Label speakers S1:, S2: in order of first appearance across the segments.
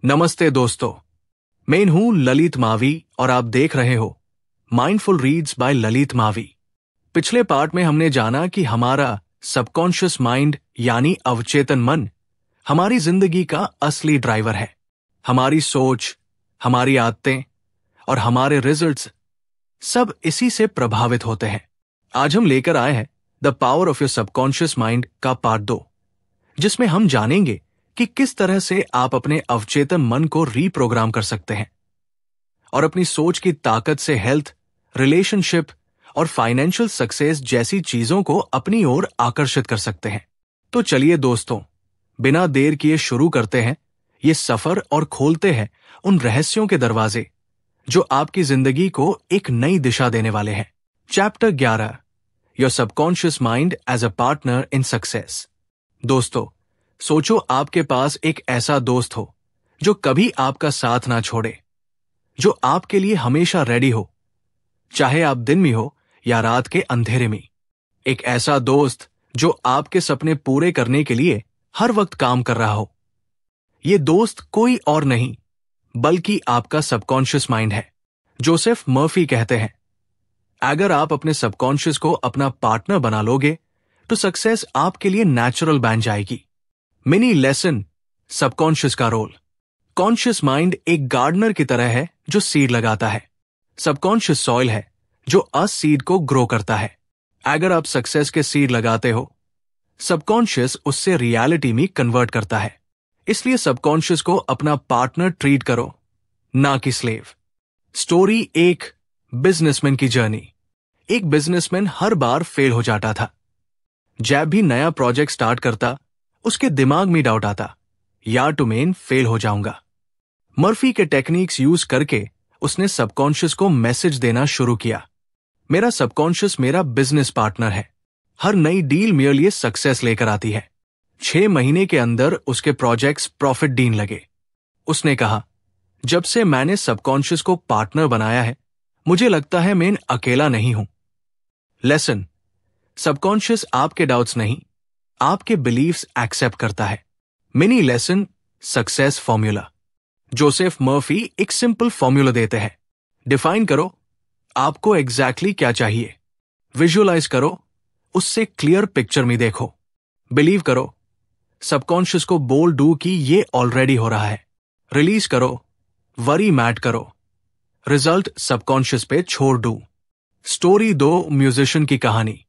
S1: नमस्ते दोस्तों, मैं हूं ललित मावी और आप देख रहे हो mindful reads by Lalit Mavi. पिछले पार्ट में हमने जाना कि हमारा सबकॉन्शियस माइंड यानी अवचेतन मन हमारी जिंदगी का असली ड्राइवर है। हमारी सोच, हमारी आदतें और हमारे रिजल्ट्स सब इसी से प्रभावित होते हैं। आज हम लेकर आए हैं the power of your subconscious mind का पार्ट 2, जिसमें हम जानेंगे कि किस तरह से आप अपने अवचेतन मन को रीप्रोग्राम कर सकते हैं और अपनी सोच की ताकत से हेल्थ, रिलेशनशिप और फाइनेंशियल सक्सेस जैसी चीजों को अपनी ओर आकर्षित कर सकते हैं। तो चलिए दोस्तों, बिना देर किए शुरू करते हैं ये सफर और खोलते हैं उन रहस्यों के दरवाजे जो आपकी जिंदगी को एक नई दिशा देने वाले हैं। Chapter 11, your subconscious mind as a partner in success. दोस्तों, सोचो आपके पास एक ऐसा दोस्त हो जो कभी आपका साथ ना छोड़े, जो आपके लिए हमेशा रेडी हो, चाहे आप दिन में हो या रात के अंधेरे में। एक ऐसा दोस्त जो आपके सपने पूरे करने के लिए हर वक्त काम कर रहा हो। यह दोस्त कोई और नहीं बल्कि आपका सबकॉन्शियस माइंड है। जोसेफ मर्फी कहते हैं, अगर आप अपने सबकॉन्शियस को अपना पार्टनर बना लोगे तो सक्सेस आपके लिए नेचुरल बन जाएगी। मिनी लेसन, सबकॉन्शियस का रोल। कॉन्शियस माइंड एक गार्डनर की तरह है जो सीड लगाता है। सबकॉन्शियस सॉइल है जो अस सीड को ग्रो करता है। अगर आप सक्सेस के सीड लगाते हो, सबकॉन्शियस उससे रियलिटी में कन्वर्ट करता है। इसलिए सबकॉन्शियस को अपना पार्टनर ट्रीट करो, ना कि स्लेव। स्टोरी 1, बिजनेसमैन की जर्नी। एक बिजनेसमैन हर बार फेल हो जाता था। जब भी नया प्रोजेक्ट स्टार्ट करता, उसके दिमाग में डाउट आता, यार टू मेन फेल हो जाऊंगा। मर्फी के टेक्निक्स यूज करके उसने सबकॉन्शियस को मैसेज देना शुरू किया, मेरा सबकॉन्शियस मेरा बिजनेस पार्टनर है। हर नई डील मेरे लिए सक्सेस लेकर आती है। 6 महीने के अंदर उसके प्रोजेक्ट्स प्रॉफिट डीन लगे। उसने कहा, जब से मैंने सबकॉन्शियस को पार्टनर बनाया है, मुझे लगता है मैं अकेला नहीं हूं। लेसन, सबकॉन्शियस आपके डाउट्स नहीं, आपके बिलीव्स एक्सेप्ट करता है। Mini lesson, success formula. Joseph Murphy एक सिंपल फॉर्मूला देते हैं। डिफाइन करो आपको एग्जैक्टली क्या चाहिए, विजुअलाइज करो, उससे क्लियर पिक्चर में देखो, बिलीव करो, सबकॉन्शियस को बोल डू कि ये ऑलरेडी हो रहा है, रिलीज करो, वरी मैट करो, रिजल्ट सबकॉन्शियस पे छोड़ दू। स्टोरी 2, म्यूजिशियन की कहानी।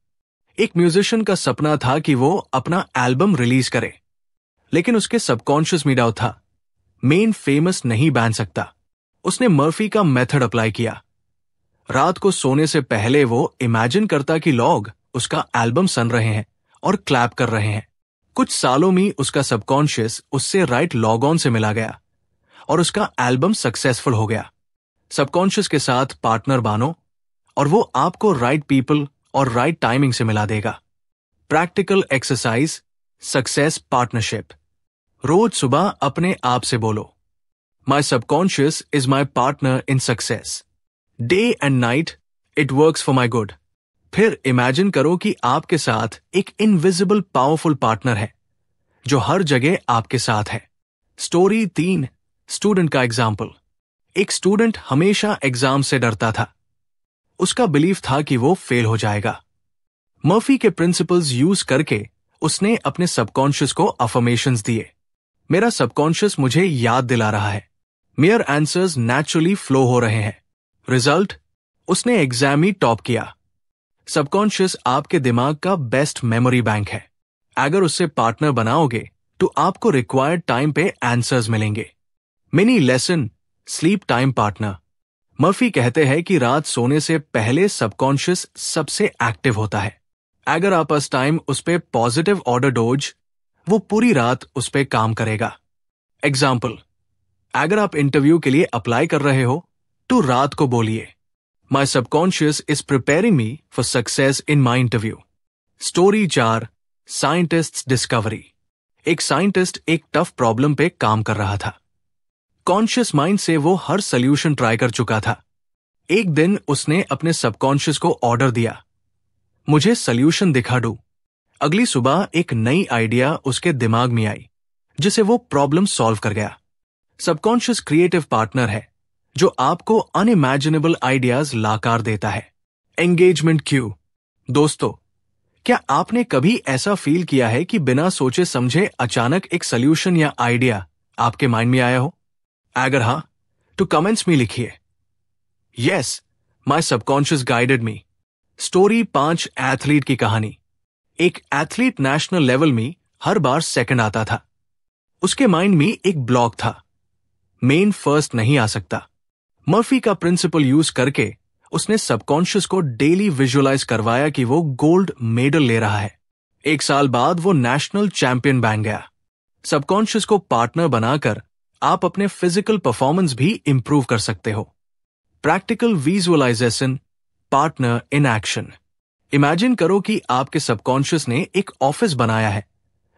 S1: एक म्यूजिशियन का सपना था कि वो अपना एल्बम रिलीज करे, लेकिन उसके सबकॉन्शियस में डाउट था, मेन फेमस नहीं बन सकता। उसने मर्फी का मेथड अप्लाई किया। रात को सोने से पहले वो इमेजिन करता कि लोग उसका एल्बम सुन रहे हैं और क्लैप कर रहे हैं। कुछ सालों में उसका सबकॉन्शियस उससे राइट लॉग ऑन से मिला गया और उसका एल्बम सक्सेसफुल हो गया। सबकॉन्शियस के साथ पार्टनर बानो और वो आपको राइट पीपल और राइट टाइमिंग से मिला देगा। Practical exercise, success partnership. रोज सुबह अपने आप से बोलो, my subconscious is my partner in success. Day and night it works for my good. फिर इमेजिन करो कि आपके साथ एक इनविजिबल पावरफुल पार्टनर है जो हर जगह आपके साथ है। स्टोरी 3, स्टूडेंट का एग्जाम्पल। एक स्टूडेंट हमेशा एग्जाम से डरता था। उसका बिलीफ था कि वो फेल हो जाएगा। मर्फी के प्रिंसिपल्स यूज करके उसने अपने सबकॉन्शियस को अफर्मेशंस दिए, मेरा सबकॉन्शियस मुझे याद दिला रहा है, मेयर आंसर्स नेचुरली फ्लो हो रहे हैं। रिजल्ट, उसने एग्जाम में टॉप किया। सबकॉन्शियस आपके दिमाग का बेस्ट मेमोरी बैंक है। अगर उससे पार्टनर बनाओगे तो आपको रिक्वायर्ड टाइम पे आंसर्स मिलेंगे। Mini lesson, sleep time partner. Murphy कहते हैं कि रात सोने से पहले सबकॉन्शियस सबसे एक्टिव होता है। अगर आप उस टाइम उस पे पॉजिटिव ऑर्डर डोज, वो पूरी रात उस पे काम करेगा। एग्जाम्पल, अगर आप इंटरव्यू के लिए अप्लाई कर रहे हो तो रात को बोलिए, माई subconscious is preparing me for success in my interview. Story 4, scientists discovery. एक साइंटिस्ट एक टफ प्रॉब्लम पे काम कर रहा था। कॉन्शियस माइंड से वो हर सॉल्यूशन ट्राई कर चुका था। एक दिन उसने अपने सबकॉन्शियस को ऑर्डर दिया, मुझे सॉल्यूशन दिखा दो। अगली सुबह एक नई आइडिया उसके दिमाग में आई जिसे वो प्रॉब्लम सॉल्व कर गया। सबकॉन्शियस क्रिएटिव पार्टनर है जो आपको अनइमेजिनेबल आइडियाज लाकार देता है। Engagement Q. दोस्तों, क्या आपने कभी ऐसा फील किया है कि बिना सोचे समझे अचानक एक सोल्यूशन या आइडिया आपके माइंड में आया हो? अगर हाँ, तो कमेंट्स में लिखिए, yes, my subconscious guided me. Story 5 athlete की कहानी। एक एथलीट नेशनल लेवल में हर बार सेकंड आता था। उसके माइंड में एक ब्लॉक था, मेन फर्स्ट नहीं आ सकता। मर्फी का प्रिंसिपल यूज करके उसने सबकॉन्शियस को डेली विजुअलाइज करवाया कि वो गोल्ड मेडल ले रहा है। 1 साल बाद वो नेशनल चैंपियन बन गया। सबकॉन्शियस को पार्टनर बनाकर आप अपने फिजिकल परफॉर्मेंस भी इंप्रूव कर सकते हो। Practical visualization, partner in action. Imagine करो कि आपके सबकॉन्शियस ने एक ऑफिस बनाया है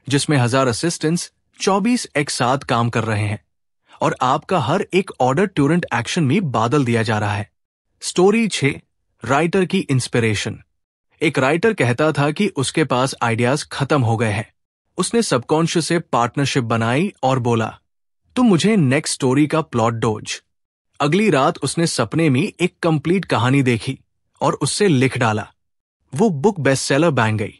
S1: जिसमें 1000 असिस्टेंट्स 24 एक साथ काम कर रहे हैं और आपका हर एक ऑर्डर ट्यूरेंट एक्शन में बादल दिया जा रहा है। स्टोरी 6, राइटर की इंस्पिरेशन। एक राइटर कहता था कि उसके पास आइडियाज खत्म हो गए हैं। उसने सबकॉन्शियस से पार्टनरशिप बनाई और बोला, तुम मुझे नेक्स्ट स्टोरी का प्लॉट डोज। अगली रात उसने सपने में एक कंप्लीट कहानी देखी और उससे लिख डाला। वो बुक बेस्टसेलर बन गई।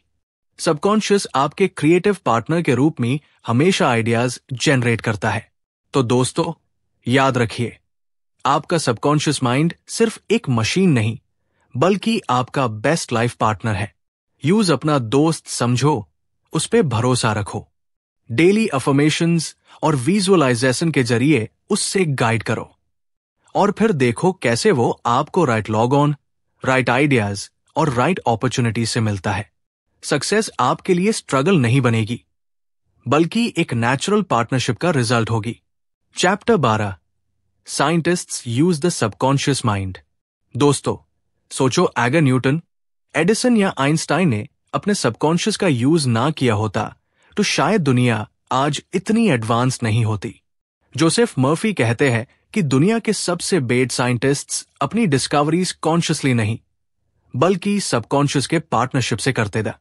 S1: सबकॉन्शियस आपके क्रिएटिव पार्टनर के रूप में हमेशा आइडियाज जनरेट करता है। तो दोस्तों, याद रखिए, आपका सबकॉन्शियस माइंड सिर्फ एक मशीन नहीं, बल्कि आपका बेस्ट लाइफ पार्टनर है। यूज अपना दोस्त समझो, उस पे भरोसा रखो। डेली अफर्मेशंस और विजुअलाइजेशन के जरिए उससे गाइड करो और फिर देखो कैसे वो आपको right log on, right ideas और राइट अपॉर्चुनिटी से मिलता है। सक्सेस आपके लिए स्ट्रगल नहीं बनेगी, बल्कि एक नेचुरल पार्टनरशिप का रिजल्ट होगी। Chapter 12, scientists use the subconscious mind. दोस्तों, सोचो, अगर न्यूटन, एडिसन या आइंस्टाइन ने अपने सबकॉन्शियस का यूज ना किया होता तो शायद दुनिया आज इतनी एडवांस नहीं होती। जोसेफ मर्फी कहते हैं कि दुनिया के सबसे बेस्ट साइंटिस्ट्स अपनी डिस्कवरीज कॉन्शियसली नहीं, बल्कि सबकॉन्शियस के पार्टनरशिप से करते थे।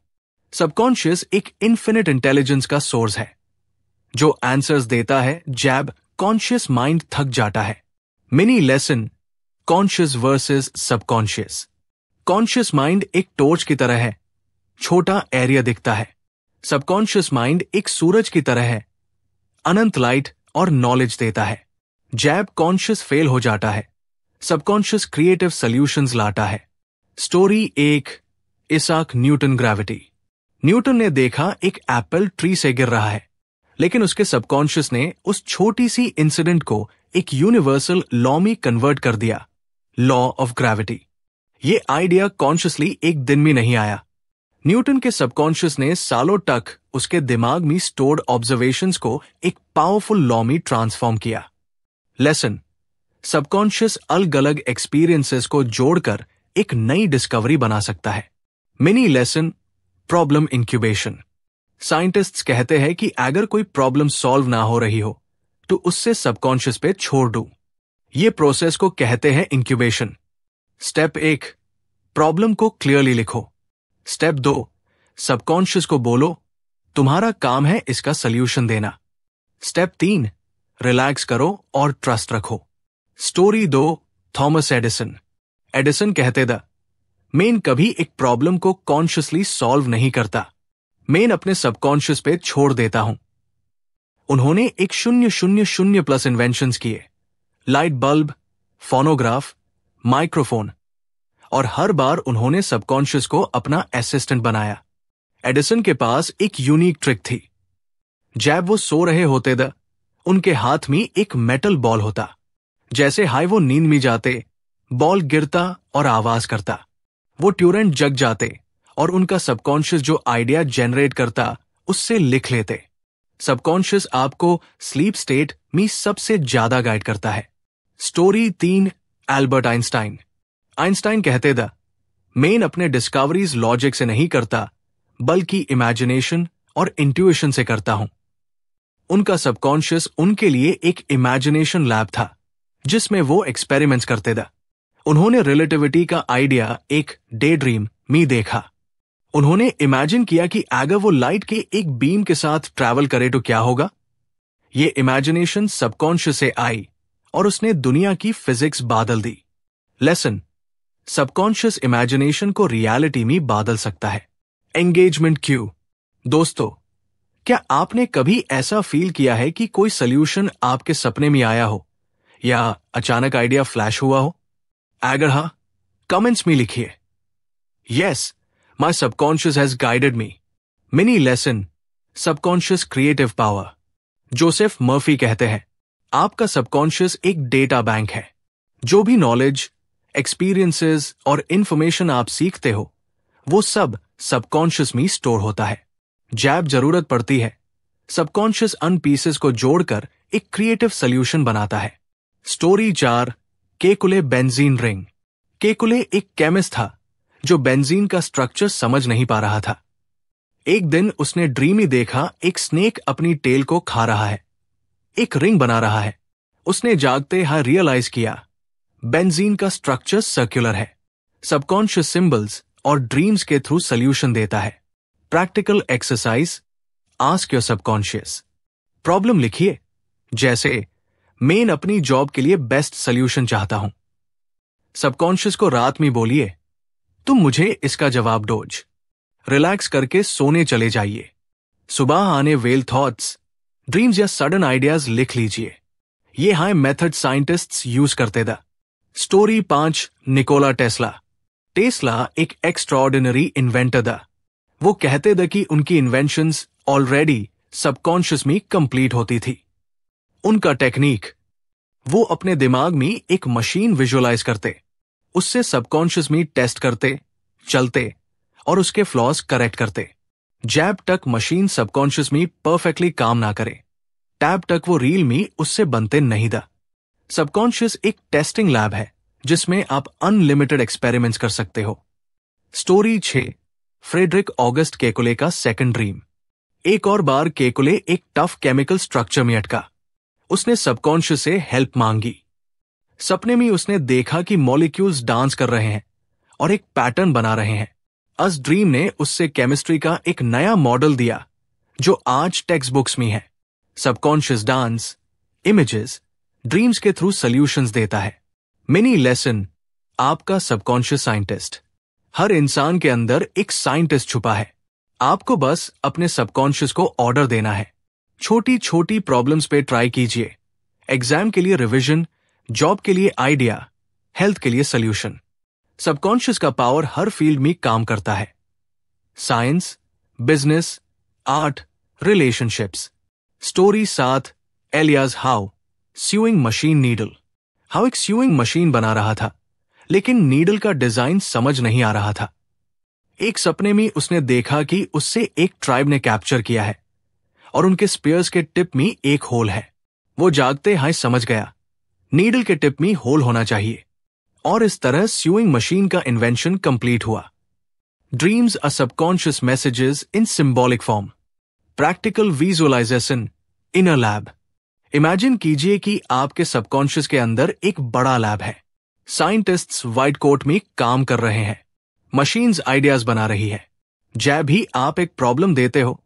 S1: सबकॉन्शियस एक इन्फिनिट इंटेलिजेंस का सोर्स है जो आंसर्स देता है जब कॉन्शियस माइंड थक जाता है। Mini lesson, conscious versus subconscious. Conscious mind एक टॉर्च की तरह है, छोटा एरिया दिखता है। सबकॉन्शियस माइंड एक सूरज की तरह है, अनंत लाइट और नॉलेज देता है। जब कॉन्शियस फेल हो जाता है, सबकॉन्शियस क्रिएटिव सॉल्यूशंस लाता है। Story 1, Isaac Newton gravity. Newton ने देखा एक एप्पल ट्री से गिर रहा है, लेकिन उसके सबकॉन्शियस ने उस छोटी सी इंसिडेंट को एक यूनिवर्सल लॉ में कन्वर्ट कर दिया, लॉ ऑफ ग्रेविटी। ये आइडिया कॉन्शियसली एक दिन में नहीं आया। न्यूटन के सबकॉन्शियस ने सालों तक उसके दिमाग में स्टोर्ड ऑब्जर्वेशंस को एक पावरफुल लॉ में ट्रांसफॉर्म किया। लेसन, सबकॉन्शियस अलग अलग एक्सपीरियंसेस को जोड़कर एक नई डिस्कवरी बना सकता है। Mini lesson, problem incubation. Scientists कहते हैं कि अगर कोई प्रॉब्लम सॉल्व ना हो रही हो तो उससे सबकॉन्शियस पे छोड़ दो। ये प्रोसेस को कहते हैं इंक्यूबेशन। स्टेप 1, प्रॉब्लम को क्लियरली लिखो। स्टेप 2, सबकॉन्शियस को बोलो, तुम्हारा काम है इसका सॉल्यूशन देना। स्टेप 3, रिलैक्स करो और ट्रस्ट रखो। Story 2, Thomas Edison. एडिसन कहते थे, मेन कभी एक प्रॉब्लम को कॉन्शियसली सॉल्व नहीं करता, मेन अपने सबकॉन्शियस पे छोड़ देता हूं। उन्होंने एक 000 प्लस इन्वेंशंस किए, लाइट बल्ब, फोनोग्राफ, माइक्रोफोन, और हर बार उन्होंने सबकॉन्शियस को अपना असिस्टेंट बनाया। एडिसन के पास एक यूनिक ट्रिक थी। जब वो सो रहे होते थे, उनके हाथ में एक मेटल बॉल होता। जैसे हाई वो नींद में जाते, बॉल गिरता और आवाज करता। वो ट्यूरेंट जग जाते और उनका सबकॉन्शियस जो आइडिया जनरेट करता उससे लिख लेते। सबकॉन्शियस आपको स्लीप स्टेट में सबसे ज्यादा गाइड करता है। Story 3, Albert Einstein. आइंस्टाइन कहते थे, मेन अपने डिस्कवरीज लॉजिक से नहीं करता, बल्कि इमेजिनेशन और इंट्यूशन से करता हूं। उनका सबकॉन्शियस उनके लिए एक इमेजिनेशन लैब था जिसमें वो एक्सपेरिमेंट्स करते थे। उन्होंने रिलेटिविटी का आइडिया एक डे ड्रीम में देखा। उन्होंने इमेजिन किया कि अगर वो लाइट के एक बीम के साथ ट्रैवल करे तो क्या होगा। ये इमेजिनेशन सबकॉन्शियस से आई और उसने दुनिया की फिजिक्स बादल दी। लेसन, सबकॉन्शियस इमेजिनेशन को रियलिटी में बादल सकता है। Engagement Q. दोस्तों, क्या आपने कभी ऐसा फील किया है कि कोई सॉल्यूशन आपके सपने में आया हो या अचानक आइडिया फ्लैश हुआ हो? अगर हाँ, कमेंट्स में लिखिए, yes, my subconscious has guided me. Mini lesson, subconscious creative power. Joseph Murphy कहते हैं, आपका सबकॉन्शियस एक डेटा बैंक है। जो भी नॉलेज, एक्सपीरियंसेस और इंफॉर्मेशन आप सीखते हो, वो सब सबकॉन्शियस में स्टोर होता है। जब जरूरत पड़ती है, सबकॉन्शियस अन पीसेस को जोड़कर एक क्रिएटिव सॉल्यूशन बनाता है। Story 4, Kekule benzene ring. Kekule एक केमिस्ट था जो बेंजीन का स्ट्रक्चर समझ नहीं पा रहा था। एक दिन उसने ड्रीम ही देखा एक स्नेक अपनी टेल को खा रहा है, एक रिंग बना रहा है। उसने जागते ही रियलाइज किया, बेंजीन का स्ट्रक्चर सर्कुलर है। सबकॉन्शियस सिंबल्स और ड्रीम्स के थ्रू सॉल्यूशन देता है। Practical exercise, ask your subconscious. Problem लिखिए, जैसे मैं अपनी जॉब के लिए बेस्ट सॉल्यूशन चाहता हूं। सबकॉन्शियस को रात में बोलिए, तुम मुझे इसका जवाब दोज। रिलैक्स करके सोने चले जाइए। सुबह आने वेल थॉट्स, ड्रीम्स या सडन आइडियाज लिख लीजिए। ये हाई मेथड साइंटिस्ट्स यूज करते थे। Story 5, Nikola Tesla. टेस्ला एक एक्स्ट्राऑर्डिनरी इन्वेंटर था। वो कहते थे कि उनकी इन्वेंशंस ऑलरेडी सबकॉन्शियस में कंप्लीट होती थी। उनका टेक्निक, वो अपने दिमाग में एक मशीन विजुअलाइज करते, उससे सबकॉन्शियस में टेस्ट करते, चलते और उसके फ्लॉज करेक्ट करते। जैब तक मशीन सबकॉन्शियस में परफेक्टली काम ना करे, टैब तक वो रील में उससे बनते नहीं था। सबकॉन्शियस एक टेस्टिंग लैब है जिसमें आप अनलिमिटेड एक्सपेरिमेंट्स कर सकते हो। स्टोरी 6, फ्रेडरिक ऑगस्ट केकुले का सेकंड ड्रीम। एक और बार केकुले एक टफ केमिकल स्ट्रक्चर में अटका। उसने सबकॉन्शियस से हेल्प मांगी। सपने में उसने देखा कि मॉलिक्यूल्स डांस कर रहे हैं और एक पैटर्न बना रहे हैं। अस ड्रीम ने उससे केमिस्ट्री का एक नया मॉडल दिया जो आज टेक्स्ट बुक्स में है। सबकॉन्शियस डांस, इमेजेस, ड्रीम्स के थ्रू सॉल्यूशंस देता है। मिनी लेसन, आपका सबकॉन्शियस साइंटिस्ट। हर इंसान के अंदर एक साइंटिस्ट छुपा है। आपको बस अपने सबकॉन्शियस को ऑर्डर देना है। छोटी छोटी प्रॉब्लम्स पे ट्राई कीजिए। एग्जाम के लिए रिवीजन, जॉब के लिए आइडिया, हेल्थ के लिए सॉल्यूशन। सबकॉन्शियस का पावर हर फील्ड में काम करता है। Science, business, art, relationships. Story 7, Elias Howe, sewing machine needle. Howe एक स्यूइंग मशीन बना रहा था, लेकिन नीडल का डिजाइन समझ नहीं आ रहा था। एक सपने में उसने देखा कि उससे एक ट्राइब ने कैप्चर किया है और उनके स्पेयर्स के टिप में एक होल है। वो जागते हाय समझ गया, नीडल के टिप में होल होना चाहिए, और इस तरह स्यूइंग मशीन का इन्वेंशन कंप्लीट हुआ। Dreams are subconscious messages in symbolic form. Practical visualization, inner lab. Imagine कीजिए कि आपके सबकॉन्शियस के अंदर एक बड़ा लैब है। साइंटिस्ट्स व्हाइट कोट में काम कर रहे हैं, मशीन्स आइडियाज बना रही है। जब भी आप एक प्रॉब्लम देते हो,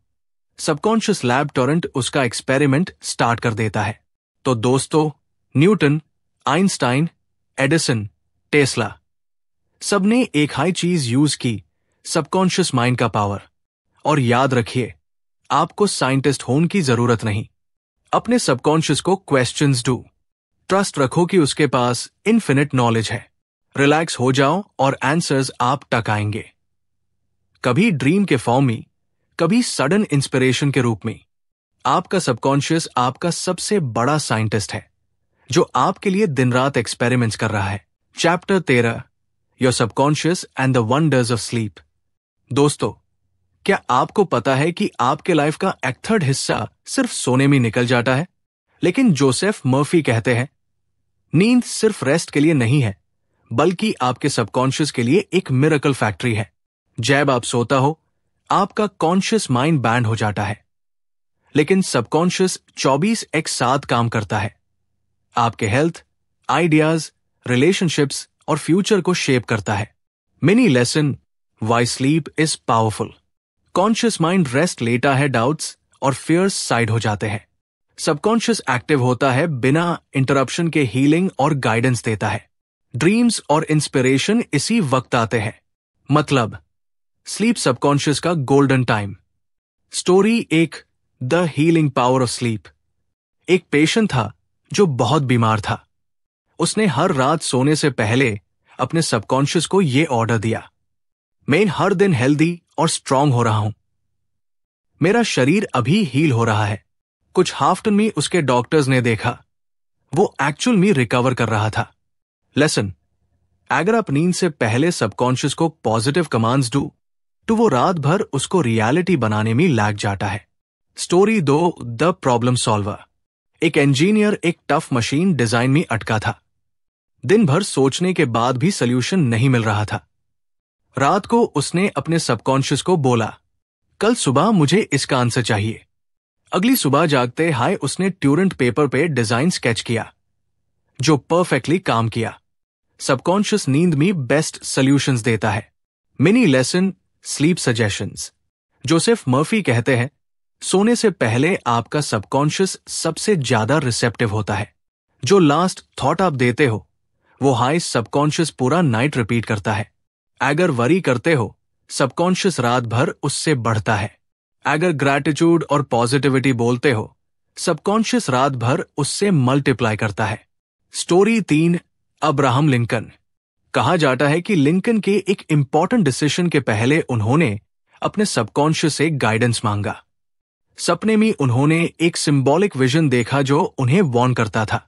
S1: सबकॉन्शियस लैब टोरेंट उसका एक्सपेरिमेंट स्टार्ट कर देता है। तो दोस्तों, न्यूटन, आइंस्टाइन, एडिसन, टेस्ला, सबने एक हाई चीज यूज की, सबकॉन्शियस माइंड का पावर। और याद रखिए, आपको साइंटिस्ट होने की जरूरत नहीं। अपने सबकॉन्शियस को क्वेश्चंस दो। ट्रस्ट रखो कि उसके पास इनफिनिट नॉलेज है। रिलैक्स हो जाओ और आंसर्स आप तक आएंगे। कभी ड्रीम के फॉर्म में, कभी सडन इंस्पिरेशन के रूप में। आपका सबकॉन्शियस आपका सबसे बड़ा साइंटिस्ट है जो आपके लिए दिन रात एक्सपेरिमेंट्स कर रहा है। Chapter 13, your subconscious and the wonders of sleep. दोस्तों, क्या आपको पता है कि आपके लाइफ का एक थर्ड हिस्सा सिर्फ सोने में निकल जाता है? लेकिन जोसेफ मर्फी कहते हैं, नींद सिर्फ रेस्ट के लिए नहीं है, बल्कि आपके सबकॉन्शियस के लिए एक मिरेकल फैक्ट्री है। जब आप सोता हो, आपका कॉन्शियस माइंड बैंड हो जाता है, लेकिन सबकॉन्शियस 24x7 काम करता है। आपके हेल्थ, आइडियाज, रिलेशनशिप्स और फ्यूचर को शेप करता है। Mini lesson, why sleep is powerful. Conscious mind rest लेता है, डाउट्स और फियर्स साइड हो जाते हैं। सबकॉन्शियस एक्टिव होता है, बिना इंटरप्शन के हीलिंग और गाइडेंस देता है। ड्रीम्स और इंस्पिरेशन इसी वक्त आते हैं। मतलब स्लीप सबकॉन्शियस का गोल्डन टाइम। स्टोरी एक, the healing power of sleep. एक पेशेंट था जो बहुत बीमार था। उसने हर रात सोने से पहले अपने सबकॉन्शियस को यह ऑर्डर दिया, मैं हर दिन हेल्दी और स्ट्रांग हो रहा हूं। मेरा शरीर अभी हील हो रहा है। कुछ आफ्टर में उसके डॉक्टर्स ने देखा वो एक्चुअल में रिकवर कर रहा था। लेसन, अगर आप नींद से पहले सबकॉन्शियस को पॉजिटिव कमांड्स दो तो वो रात भर उसको रियलिटी बनाने में लग जाता है। Story 2, the problem solver. एक इंजीनियर एक टफ मशीन डिजाइन में अटका था। दिन भर सोचने के बाद भी सोल्यूशन नहीं मिल रहा था। रात को उसने अपने सबकॉन्शियस को बोला, कल सुबह मुझे इसका आंसर चाहिए। अगली सुबह जागते हाय उसने ट्यूरेंट पेपर पे डिजाइन स्केच किया जो परफेक्टली काम किया। सबकॉन्शियस नींद में बेस्ट सॉल्यूशंस देता है। Mini lesson, sleep suggestions. Joseph Murphy कहते हैं, सोने से पहले आपका सबकॉन्शियस सबसे ज्यादा रिसेप्टिव होता है। जो लास्ट थॉट आप देते हो वो हाई सबकॉन्शियस पूरा नाइट रिपीट करता है। अगर वरी करते हो सबकॉन्शियस रात भर उससे बढ़ता है। अगर ग्रैटिट्यूड और पॉजिटिविटी बोलते हो सबकॉन्शियस रात भर उससे मल्टीप्लाई करता है। Story 3, Abraham Lincoln. कहा जाता है कि लिंकन के एक इंपॉर्टेंट डिसीजन के पहले उन्होंने अपने सबकॉन्शियस से गाइडेंस मांगा। सपने में उन्होंने एक सिंबॉलिक विजन देखा जो उन्हें वार्न करता था।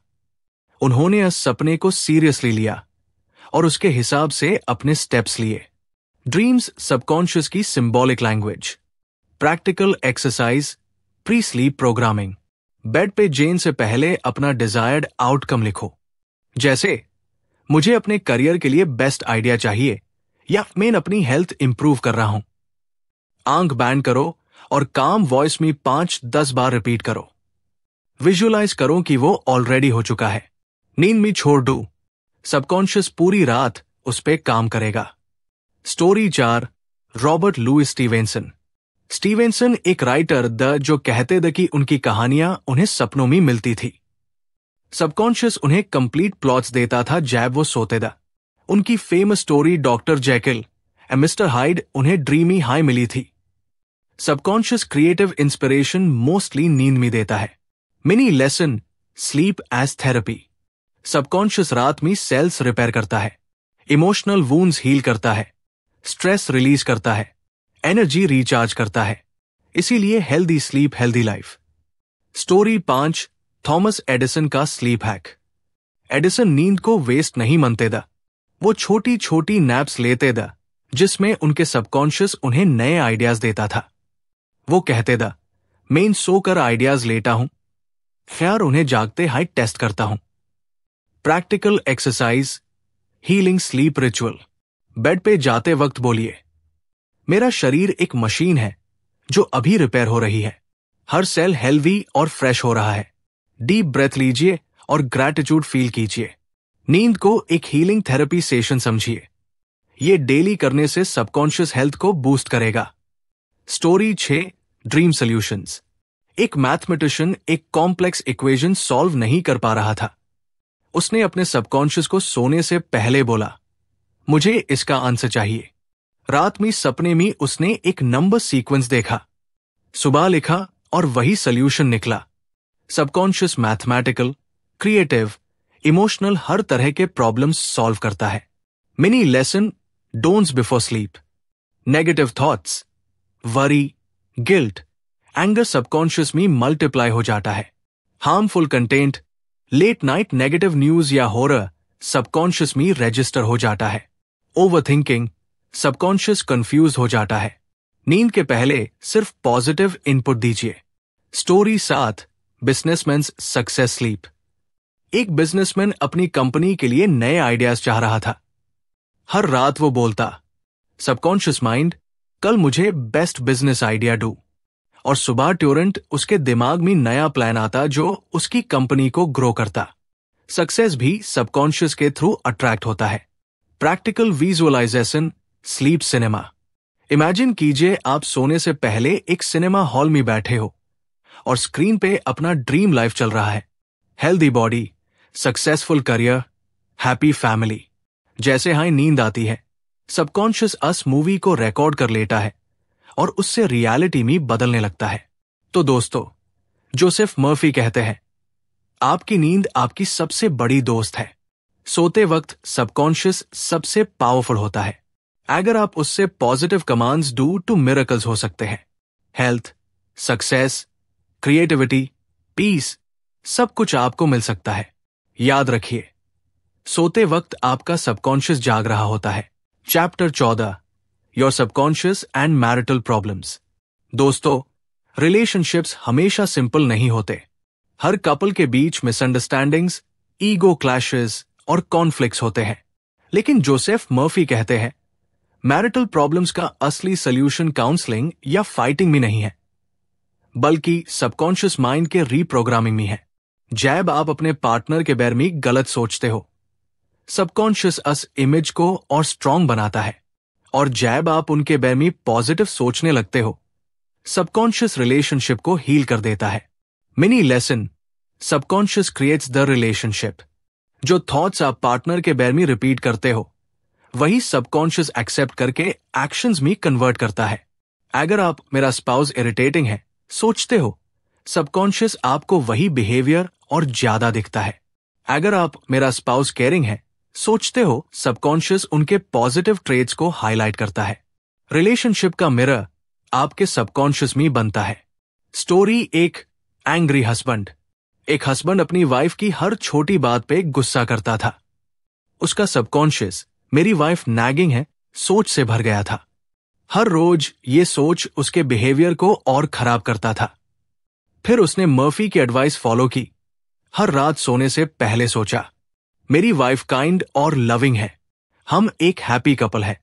S1: उन्होंने इस सपने को सीरियसली लिया और उसके हिसाब से अपने स्टेप्स लिए। ड्रीम्स सबकॉन्शियस की symbolic language. Practical exercise, pre sleep programming. Bed पे जेन से पहले अपना डिजायर्ड आउटकम लिखो, जैसे मुझे अपने करियर के लिए बेस्ट आइडिया चाहिए या मैं अपनी हेल्थ इंप्रूव कर रहा हूं। आंख बैंड करो और काम वॉइस में 5-10 बार रिपीट करो। विजुअलाइज करो कि वो ऑलरेडी हो चुका है। नींद में छोड़ दो, सबकॉन्शियस पूरी रात उस पे काम करेगा। Story 4, Robert Louis Stevenson. Stevenson एक राइटर द जो कहते थे कि उनकी कहानियां उन्हें सपनों में मिलती थी। सबकॉन्शियस उन्हें कंप्लीट प्लॉट्स देता था जब वो सोते थे। उनकी famous story doctor Jekyll and mister Hyde उन्हें ड्रीमी हाई मिली थी। सबकॉन्शियस क्रिएटिव इंस्पिरेशन मोस्टली नींद में देता है। Mini lesson, sleep as therapy. Subconscious रात में सेल्स रिपेयर करता है, इमोशनल वूंड्स हील करता है, स्ट्रेस रिलीज करता है, एनर्जी रिचार्ज करता है। इसीलिए healthy sleep healthy life. Story 5, Thomas Edison का स्लीप हैक। एडिसन नींद को वेस्ट नहीं मानते थे। वो छोटी छोटी नैप्स लेते थे जिसमें उनके सबकॉन्शियस उन्हें नए आइडियाज देता था। वो कहते थे, मैं सोकर आइडियाज लेता हूं, खैर उन्हें जागते हाई टेस्ट करता हूं। Practical exercise, healing sleep ritual. Bed पे जाते वक्त बोलिए, मेरा शरीर एक मशीन है जो अभी रिपेयर हो रही है। हर सेल हेल्दी और फ्रेश हो रहा है। डीप ब्रेथ लीजिए और ग्रैटिट्यूड फील कीजिए। नींद को एक हीलिंग थेरेपी सेशन समझिए। ये डेली करने से सबकॉन्शियस हेल्थ को बूस्ट करेगा। Story 6, dream solutions. एक मैथमेटिशियन एक कॉम्प्लेक्स इक्वेशन सॉल्व नहीं कर पा रहा था। उसने अपने सबकॉन्शियस को सोने से पहले बोला, मुझे इसका आंसर चाहिए। रात में सपने में उसने एक नंबर सीक्वेंस देखा, सुबह लिखा और वही सॉल्यूशन निकला। सबकॉन्शियस मैथमेटिकल, क्रिएटिव, इमोशनल हर तरह के प्रॉब्लम्स सॉल्व करता है। Mini lesson, don'ts before sleep. Negative thoughts, worry, guilt, anger subconscious में मल्टीप्लाई हो जाता है। Harmful content, late night negative news या हॉरर सबकॉन्शियस में रजिस्टर हो जाता है। ओवरथिंकिंग, सबकॉन्शियस कंफ्यूज हो जाता है। नींद के पहले सिर्फ पॉजिटिव इनपुट दीजिए। Story 7, businessman's success sleep. एक बिजनेसमैन अपनी कंपनी के लिए नए आइडियाज चाह रहा था। हर रात वो बोलता, सबकॉन्शियस माइंड, कल मुझे बेस्ट बिजनेस आइडिया दो, और सुबह ट्यूरेंट उसके दिमाग में नया प्लान आता जो उसकी कंपनी को ग्रो करता। सक्सेस भी सबकॉन्शियस के थ्रू अट्रैक्ट होता है। Practical visualization, sleep cinema. Imagine कीजिए आप सोने से पहले एक सिनेमा हॉल में बैठे हो और स्क्रीन पे अपना ड्रीम लाइफ चल रहा है। Healthy body, successful career, happy family. जैसे हाई नींद आती है, सबकॉन्शियस अस मूवी को रिकॉर्ड कर लेता है और उससे रियलिटी में बदलने लगता है। तो दोस्तों, जोसेफ मर्फी कहते हैं, आपकी नींद आपकी सबसे बड़ी दोस्त है। सोते वक्त सबकॉन्शियस सबसे पावरफुल होता है। अगर आप उससे पॉजिटिव कमांड्स डू टू मिरेकल्स हो सकते हैं। हेल्थ, सक्सेस, क्रिएटिविटी, पीस, सब कुछ आपको मिल सकता है। याद रखिए, सोते वक्त आपका सबकॉन्शियस जाग रहा होता है। Chapter 14, your subconscious and marital problems. दोस्तों, रिलेशनशिप्स हमेशा सिंपल नहीं होते। हर कपल के बीच मिसअंडरस्टैंडिंग्स, ईगो क्लैशेस और कॉन्फ्लिक्ट्स होते हैं। लेकिन जोसेफ मर्फी कहते हैं, मैरिटल प्रॉब्लम्स का असली सॉल्यूशन काउंसलिंग या फाइटिंग में नहीं है, बल्कि सबकॉन्शियस माइंड के रीप्रोग्रामिंग में है। जब आप अपने पार्टनर के बारे में गलत सोचते हो, सबकॉन्शियस अस इमेज को और स्ट्रांग बनाता है, और जब आप उनके बारे में पॉजिटिव सोचने लगते हो, सबकॉन्शियस रिलेशनशिप को हील कर देता है। Mini lesson, subconscious creates the relationship. जो थॉट्स आप पार्टनर के बारे में रिपीट करते हो, वही सबकॉन्शियस एक्सेप्ट करके एक्शंस में कन्वर्ट करता है। अगर आप मेरा स्पाउस इरिटेटिंग है सोचते हो, सबकॉन्शियस आपको वही बिहेवियर और ज्यादा दिखता है। अगर आप मेरा स्पाउस केयरिंग है सोचते हो, सबकॉन्शियस उनके पॉजिटिव ट्रेट्स को हाईलाइट करता है। रिलेशनशिप का मिरर आपके सबकॉन्शियस में बनता है। स्टोरी एक एंग्री हस्बैंड। एक हस्बैंड अपनी वाइफ की हर छोटी बात पे गुस्सा करता था। उसका सबकॉन्शियस मेरी वाइफ नैगिंग है सोच से भर गया था। हर रोज ये सोच उसके बिहेवियर को और खराब करता था। फिर उसने मर्फी की एडवाइस फॉलो की। हर रात सोने से पहले सोचा, मेरी वाइफ काइंड और लविंग है, हम एक हैप्पी कपल है।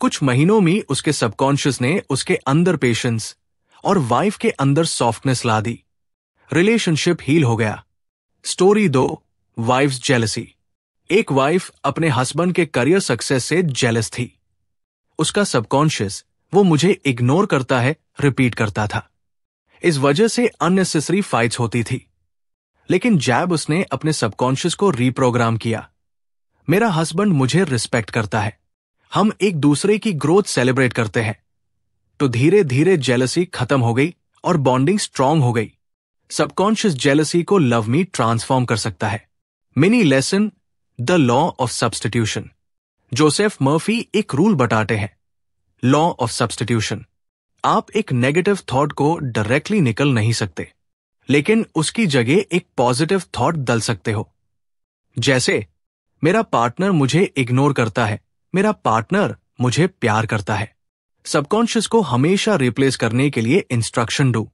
S1: कुछ महीनों में उसके सबकॉन्शियस ने उसके अंदर पेशेंस और वाइफ के अंदर सॉफ्टनेस ला दी। रिलेशनशिप हील हो गया। Story 2, wife's jealousy. एक वाइफ अपने हस्बैंड के करियर सक्सेस से जेलस थी। उसका सबकॉन्शियस वो मुझे इग्नोर करता है रिपीट करता था। इस वजह से अननेसेसरी फाइट्स होती थी। लेकिन जब उसने अपने सबकॉन्शियस को रीप्रोग्राम किया, मेरा हस्बैंड मुझे रिस्पेक्ट करता है, हम एक दूसरे की ग्रोथ सेलिब्रेट करते हैं, तो धीरे धीरे जेलसी खत्म हो गई और बॉन्डिंग स्ट्रांग हो गई। सबकॉन्शियस जेलसी को लव में ट्रांसफॉर्म कर सकता है। Mini lesson, the law of substitution. Joseph Murphy एक रूल बताते हैं, लॉ ऑफ सब्स्टिट्यूशन। आप एक नेगेटिव थॉट को डायरेक्टली निकल नहीं सकते, लेकिन उसकी जगह एक पॉजिटिव थॉट डाल सकते हो। जैसे, मेरा पार्टनर मुझे इग्नोर करता है, मेरा पार्टनर मुझे प्यार करता है। सबकॉन्शियस को हमेशा रिप्लेस करने के लिए इंस्ट्रक्शन दो।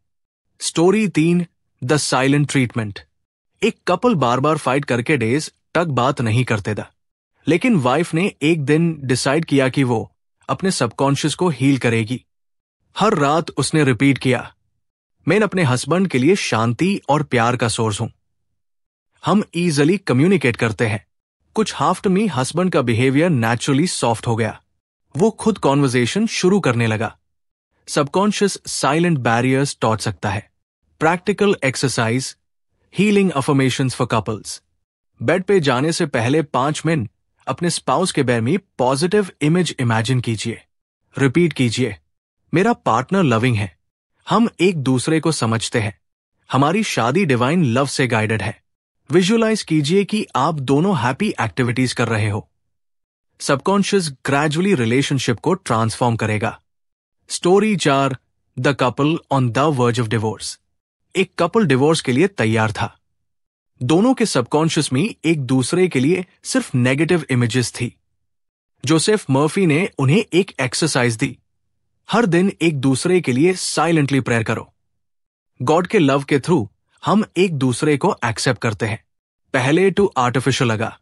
S1: Story 3, the silent treatment. एक कपल बार बार फाइट करके डेज तक बात नहीं करते था, लेकिन वाइफ ने एक दिन डिसाइड किया कि वो अपने सबकॉन्शियस को हील करेगी। हर रात उसने रिपीट किया, मैं अपने हस्बैंड के लिए शांति और प्यार का सोर्स हूं। हम इजीली कम्युनिकेट करते हैं। कुछ हाफ्ट में हस्बैंड का बिहेवियर नेचुरली सॉफ्ट हो गया। वो खुद कॉन्वर्सेशन शुरू करने लगा। सबकॉन्शियस साइलेंट बैरियर्स तोड़ सकता है। Practical exercise, healing affirmations for couples. Bed पे जाने से पहले 5 मिनट अपने स्पाउस के बारे में पॉजिटिव इमेज इमेजिन कीजिए। रिपीट कीजिए, मेरा पार्टनर लविंग है, हम एक दूसरे को समझते हैं, हमारी शादी डिवाइन लव से गाइडेड है। विजुअलाइज कीजिए कि आप दोनों हैप्पी एक्टिविटीज कर रहे हो। सबकॉन्शियस ग्रेजुअली रिलेशनशिप को ट्रांसफॉर्म करेगा। Story 4, the couple on the verge of divorce. एक कपल डिवोर्स के लिए तैयार था। दोनों के सबकॉन्शियस में एक दूसरे के लिए सिर्फ नेगेटिव इमेजेस थी। जोसेफ मर्फी ने उन्हें एक एक्सरसाइज दी। हर दिन एक दूसरे के लिए साइलेंटली प्रेयर करो। गॉड के लव के थ्रू हम एक दूसरे को एक्सेप्ट करते हैं। पहले टू आर्टिफिशियल लगा,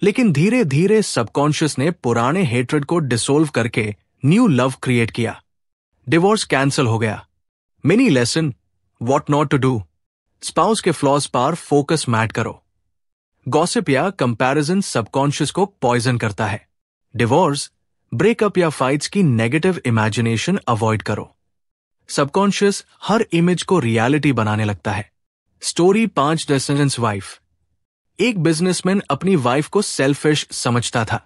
S1: लेकिन धीरे धीरे सबकॉन्शियस ने पुराने हेट्रेड को डिसोल्व करके न्यू लव क्रिएट किया। डिवोर्स कैंसिल हो गया। Mini lesson, what not to do. Spouse के फ्लॉज पर फोकस मैट करो। गॉसिप या कंपैरिजन सबकॉन्शियस को पॉइजन करता है। डिवोर्स, ब्रेकअप या फाइट्स की नेगेटिव इमेजिनेशन अवॉइड करो। सबकॉन्शियस हर इमेज को रियलिटी बनाने लगता है। स्टोरी 5 डेस्टिनेंट्स वाइफ। एक बिजनेसमैन अपनी वाइफ को सेल्फिश समझता था।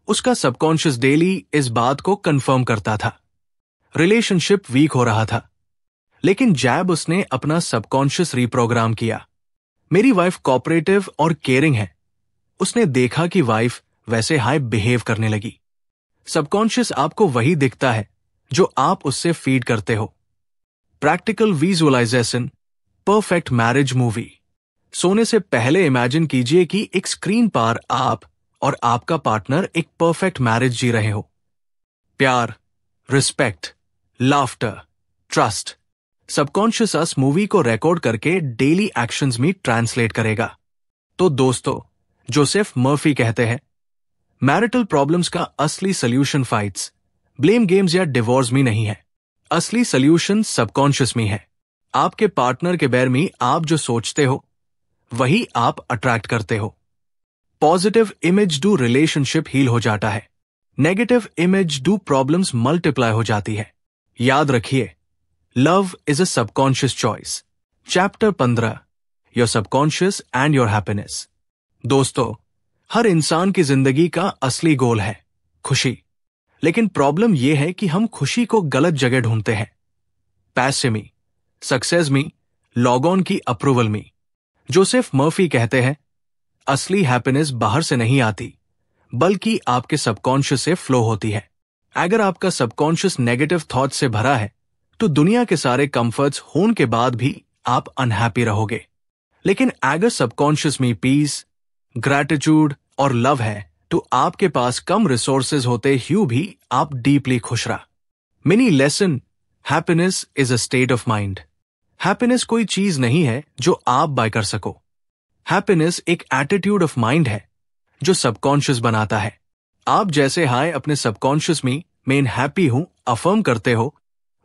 S1: उसका सबकॉन्शियस डेली इस बात को कंफर्म करता था। रिलेशनशिप वीक हो रहा था, लेकिन जैब उसने अपना सबकॉन्शियस रिप्रोग्राम किया। मेरी वाइफ कोऑपरेटिव और केयरिंग है। उसने देखा कि वाइफ वैसे हाई बिहेव करने लगी। सबकॉन्शियस आपको वही दिखता है जो आप उससे फीड करते हो। Practical visualization, perfect marriage movie. सोने से पहले इमेजिन कीजिए कि एक स्क्रीन पर आप और आपका पार्टनर एक परफेक्ट मैरिज जी रहे हो। प्यार, रिस्पेक्ट, लाफ्टर, ट्रस्ट। सबकॉन्शियस अस मूवी को रिकॉर्ड करके डेली एक्शंस में ट्रांसलेट करेगा। तो दोस्तों, जोसेफ मर्फी कहते हैं, मैरिटल प्रॉब्लम्स का असली सॉल्यूशन फाइट्स, ब्लेम गेम्स या डिवोर्स में नहीं है। असली सॉल्यूशन सबकॉन्शियस में है। आपके पार्टनर के बारे में आप जो सोचते हो वही आप अट्रैक्ट करते हो। पॉजिटिव इमेज डू रिलेशनशिप हील हो जाता है। नेगेटिव इमेज डू प्रॉब्लम्स मल्टीप्लाई हो जाती है। याद रखिए, love is a subconscious choice. Chapter 15, your subconscious and your happiness. दोस्तों, हर इंसान की जिंदगी का असली गोल है खुशी, लेकिन प्रॉब्लम यह है कि हम खुशी को गलत जगह ढूंढते हैं। पैसे में, सक्सेस में, लॉग ऑन की अप्रूवल में। जोसेफ मर्फी कहते हैं, असली हैप्पीनेस बाहर से नहीं आती, बल्कि आपके सबकॉन्शियस से फ्लो होती है। अगर आपका सबकॉन्शियस नेगेटिव थॉट से भरा है तो दुनिया के सारे कंफर्ट्स होने के बाद भी आप अनहैप्पी रहोगे। लेकिन अगर सबकॉन्शियस में पीस, ग्रैटिट्यूड और लव है तो आपके पास कम रिसोर्सेज होते हुए भी आप डीपली खुश रहा। Mini lesson, happiness is a state of mind. Happiness कोई चीज नहीं है जो आप बाय कर सको। हैप्पीनेस एक एटीट्यूड ऑफ माइंड है जो सबकॉन्शियस बनाता है। आप जैसे हाय अपने सबकॉन्शियस में मैं हैप्पी हूं अफर्म करते हो,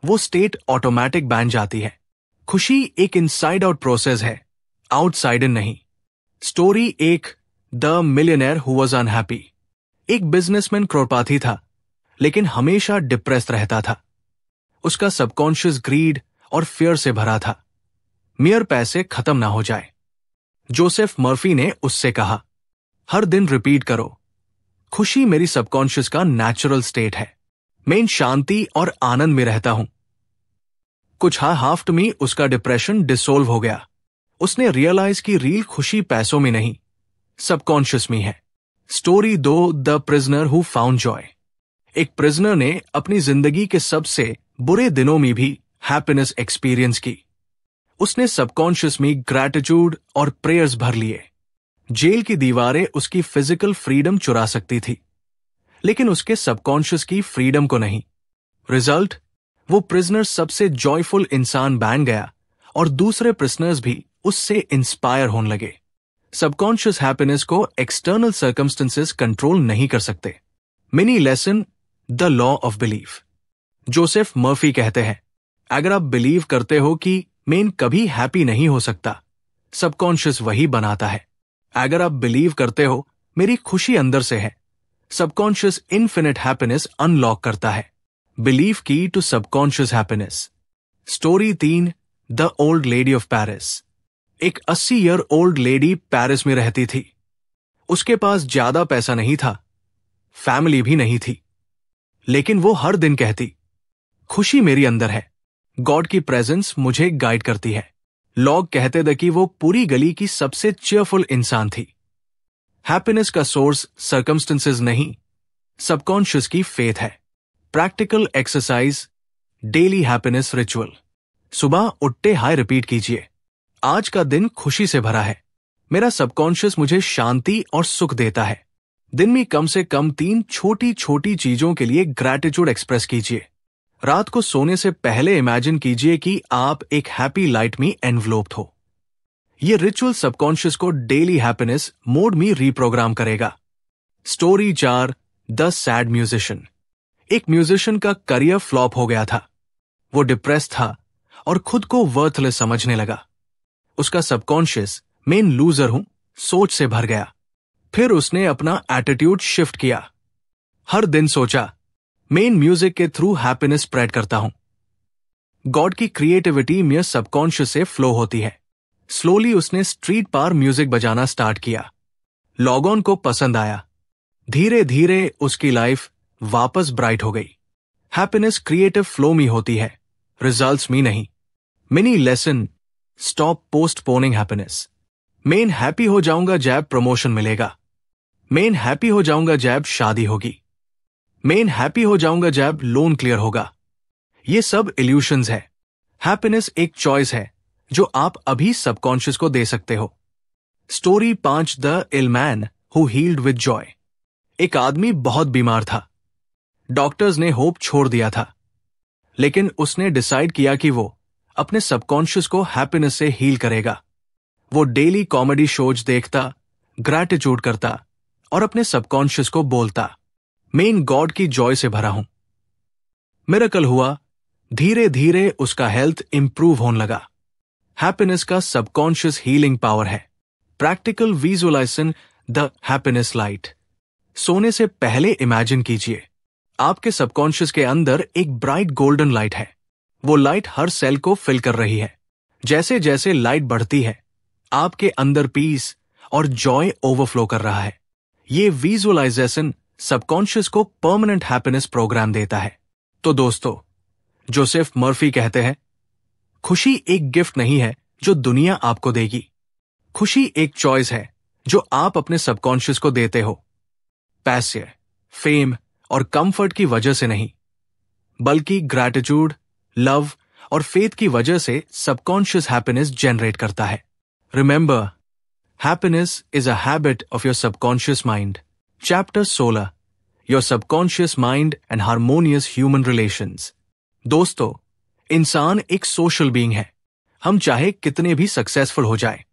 S1: वो स्टेट ऑटोमेटिक बन जाती है। खुशी एक इनसाइड आउट प्रोसेस है, आउटसाइड इन नहीं। स्टोरी एक, the millionaire who was unhappy. एक बिजनेसमैन करोड़पति था, लेकिन हमेशा डिप्रेस्ड रहता था। उसका सबकॉन्शियस ग्रीड और फियर से भरा था, मेयर पैसे खत्म ना हो जाए। जोसेफ मर्फी ने उससे कहा, हर दिन रिपीट करो, खुशी मेरी सबकॉन्शियस का नेचुरल स्टेट है। मैं इन शांति और आनंद में रहता हूं। कुछ हाफ्ट में उसका डिप्रेशन डिसोल्व हो गया। उसने रियलाइज की रियल खुशी पैसों में नहीं, सबकॉन्शियस में है। Story 2, the prisoner who found Joy. एक प्रिजनर ने अपनी जिंदगी के सबसे बुरे दिनों में भी हैप्पीनेस एक्सपीरियंस की। उसने सबकॉन्शियस में ग्रैटिट्यूड और प्रेयर्स भर लिए। जेल की दीवारें उसकी फिजिकल फ्रीडम चुरा सकती थी, लेकिन उसके सबकॉन्शियस की फ्रीडम को नहीं। रिजल्ट, वो प्रिजनर सबसे जॉयफुल इंसान बन गया और दूसरे प्रिजनर्स भी उससे इंस्पायर होने लगे। सबकॉन्शियस हैप्पीनेस को एक्सटर्नल सर्कमस्टेंसेस कंट्रोल नहीं कर सकते। Mini lesson, the law of belief. Joseph Murphy कहते हैं, अगर आप बिलीव करते हो कि मैं कभी हैप्पी नहीं हो सकता, सबकॉन्शियस वही बनाता है। अगर आप बिलीव करते हो मेरी खुशी अंदर से है, सबकॉन्शियस इन्फिनिट हैप्पीनेस अनलॉक करता है। Believe key to subconscious happiness. Story 3, the old lady of Paris. एक 80 ईयर ओल्ड लेडी पेरिस में रहती थी। उसके पास ज्यादा पैसा नहीं था, फैमिली भी नहीं थी, लेकिन वो हर दिन कहती, खुशी मेरी अंदर है, गॉड की प्रेजेंस मुझे गाइड करती है। लोग कहते थे कि वो पूरी गली की सबसे चीयरफुल इंसान थी। हैप्पीनेस का सोर्स सर्कमस्टेंसेस नहीं, सबकॉन्शियस की फेथ है। Practical exercise, daily happiness ritual. सुबह उठते हाय रिपीट कीजिए, आज का दिन खुशी से भरा है। मेरा सबकॉन्शियस मुझे शांति और सुख देता है। दिन में कम से कम 3 छोटी छोटी चीजों के लिए ग्रैटिट्यूड एक्सप्रेस कीजिए। रात को सोने से पहले इमेजिन कीजिए कि आप एक हैप्पी लाइट में एनवलोप्ड हो। यह रिचुअल सबकॉन्शियस को डेली हैप्पीनेस मोड में रीप्रोग्राम करेगा। Story 4, the sad musician. एक म्यूजिशियन का करियर फ्लॉप हो गया था। वो डिप्रेस था और खुद को वर्थलेस समझने लगा। उसका सबकॉन्शियस मैं लूजर हूं सोच से भर गया। फिर उसने अपना एटीट्यूड शिफ्ट किया। हर दिन सोचा, मैं म्यूजिक के थ्रू हैप्पीनेस स्प्रेड करता हूं। गॉड की क्रिएटिविटी मेरे सबकॉन्शियस से फ्लो होती है। स्लोली उसने स्ट्रीट पार म्यूजिक बजाना स्टार्ट किया। लॉगॉन को पसंद आया। धीरे धीरे उसकी लाइफ वापस ब्राइट हो गई। हैप्पीनेस क्रिएटिव फ्लो में होती है, रिजल्ट्स में नहीं। Mini lesson, stop postponing happiness. Main happy हो जाऊंगा जैब प्रमोशन मिलेगा। मेन हैप्पी हो जाऊंगा जैब शादी होगी। मेन हैप्पी हो जाऊंगा जैब लोन क्लियर होगा। ये सब इल्यूशंस है। हैप्पीनेस एक चॉइस है जो आप अभी सबकॉन्शियस को दे सकते हो। Story 5 the ill man who healed with joy. एक आदमी बहुत बीमार था। डॉक्टर्स ने होप छोड़ दिया था, लेकिन उसने डिसाइड किया कि वो अपने सबकॉन्शियस को हैप्पीनेस से हील करेगा। वो डेली कॉमेडी शोज देखता, ग्रैटिट्यूड करता और अपने सबकॉन्शियस को बोलता, मेन गॉड की जॉय से भरा हूं। मिरेकल हुआ। धीरे धीरे उसका हेल्थ इंप्रूव होने लगा। हैप्पीनेस का सबकॉन्शियस हीलिंग पावर है। Practical visualization the happiness light. सोने से पहले इमेजिन कीजिए, आपके सबकॉन्शियस के अंदर एक ब्राइट गोल्डन लाइट है। वो लाइट हर सेल को फिल कर रही है। जैसे जैसे लाइट बढ़ती है, आपके अंदर पीस और जॉय ओवरफ्लो कर रहा है। ये विजुअलाइजेशन सबकॉन्शियस को परमानेंट हैप्पीनेस प्रोग्राम देता है। तो दोस्तों, जोसेफ मर्फी कहते हैं, खुशी एक गिफ्ट नहीं है जो दुनिया आपको देगी। खुशी एक चॉइस है जो आप अपने सबकॉन्शियस को देते हो। पैसे, फेम और कंफर्ट की वजह से नहीं, बल्कि ग्रैटिट्यूड, लव और फेथ की वजह से सबकॉन्शियस हैप्पीनेस जनरेट करता है। Remember, happiness is a habit of your subconscious mind. Chapter 16, your subconscious mind and harmonious human relations. दोस्तों, इंसान एक सोशल बीइंग है। हम चाहे कितने भी सक्सेसफुल हो जाए,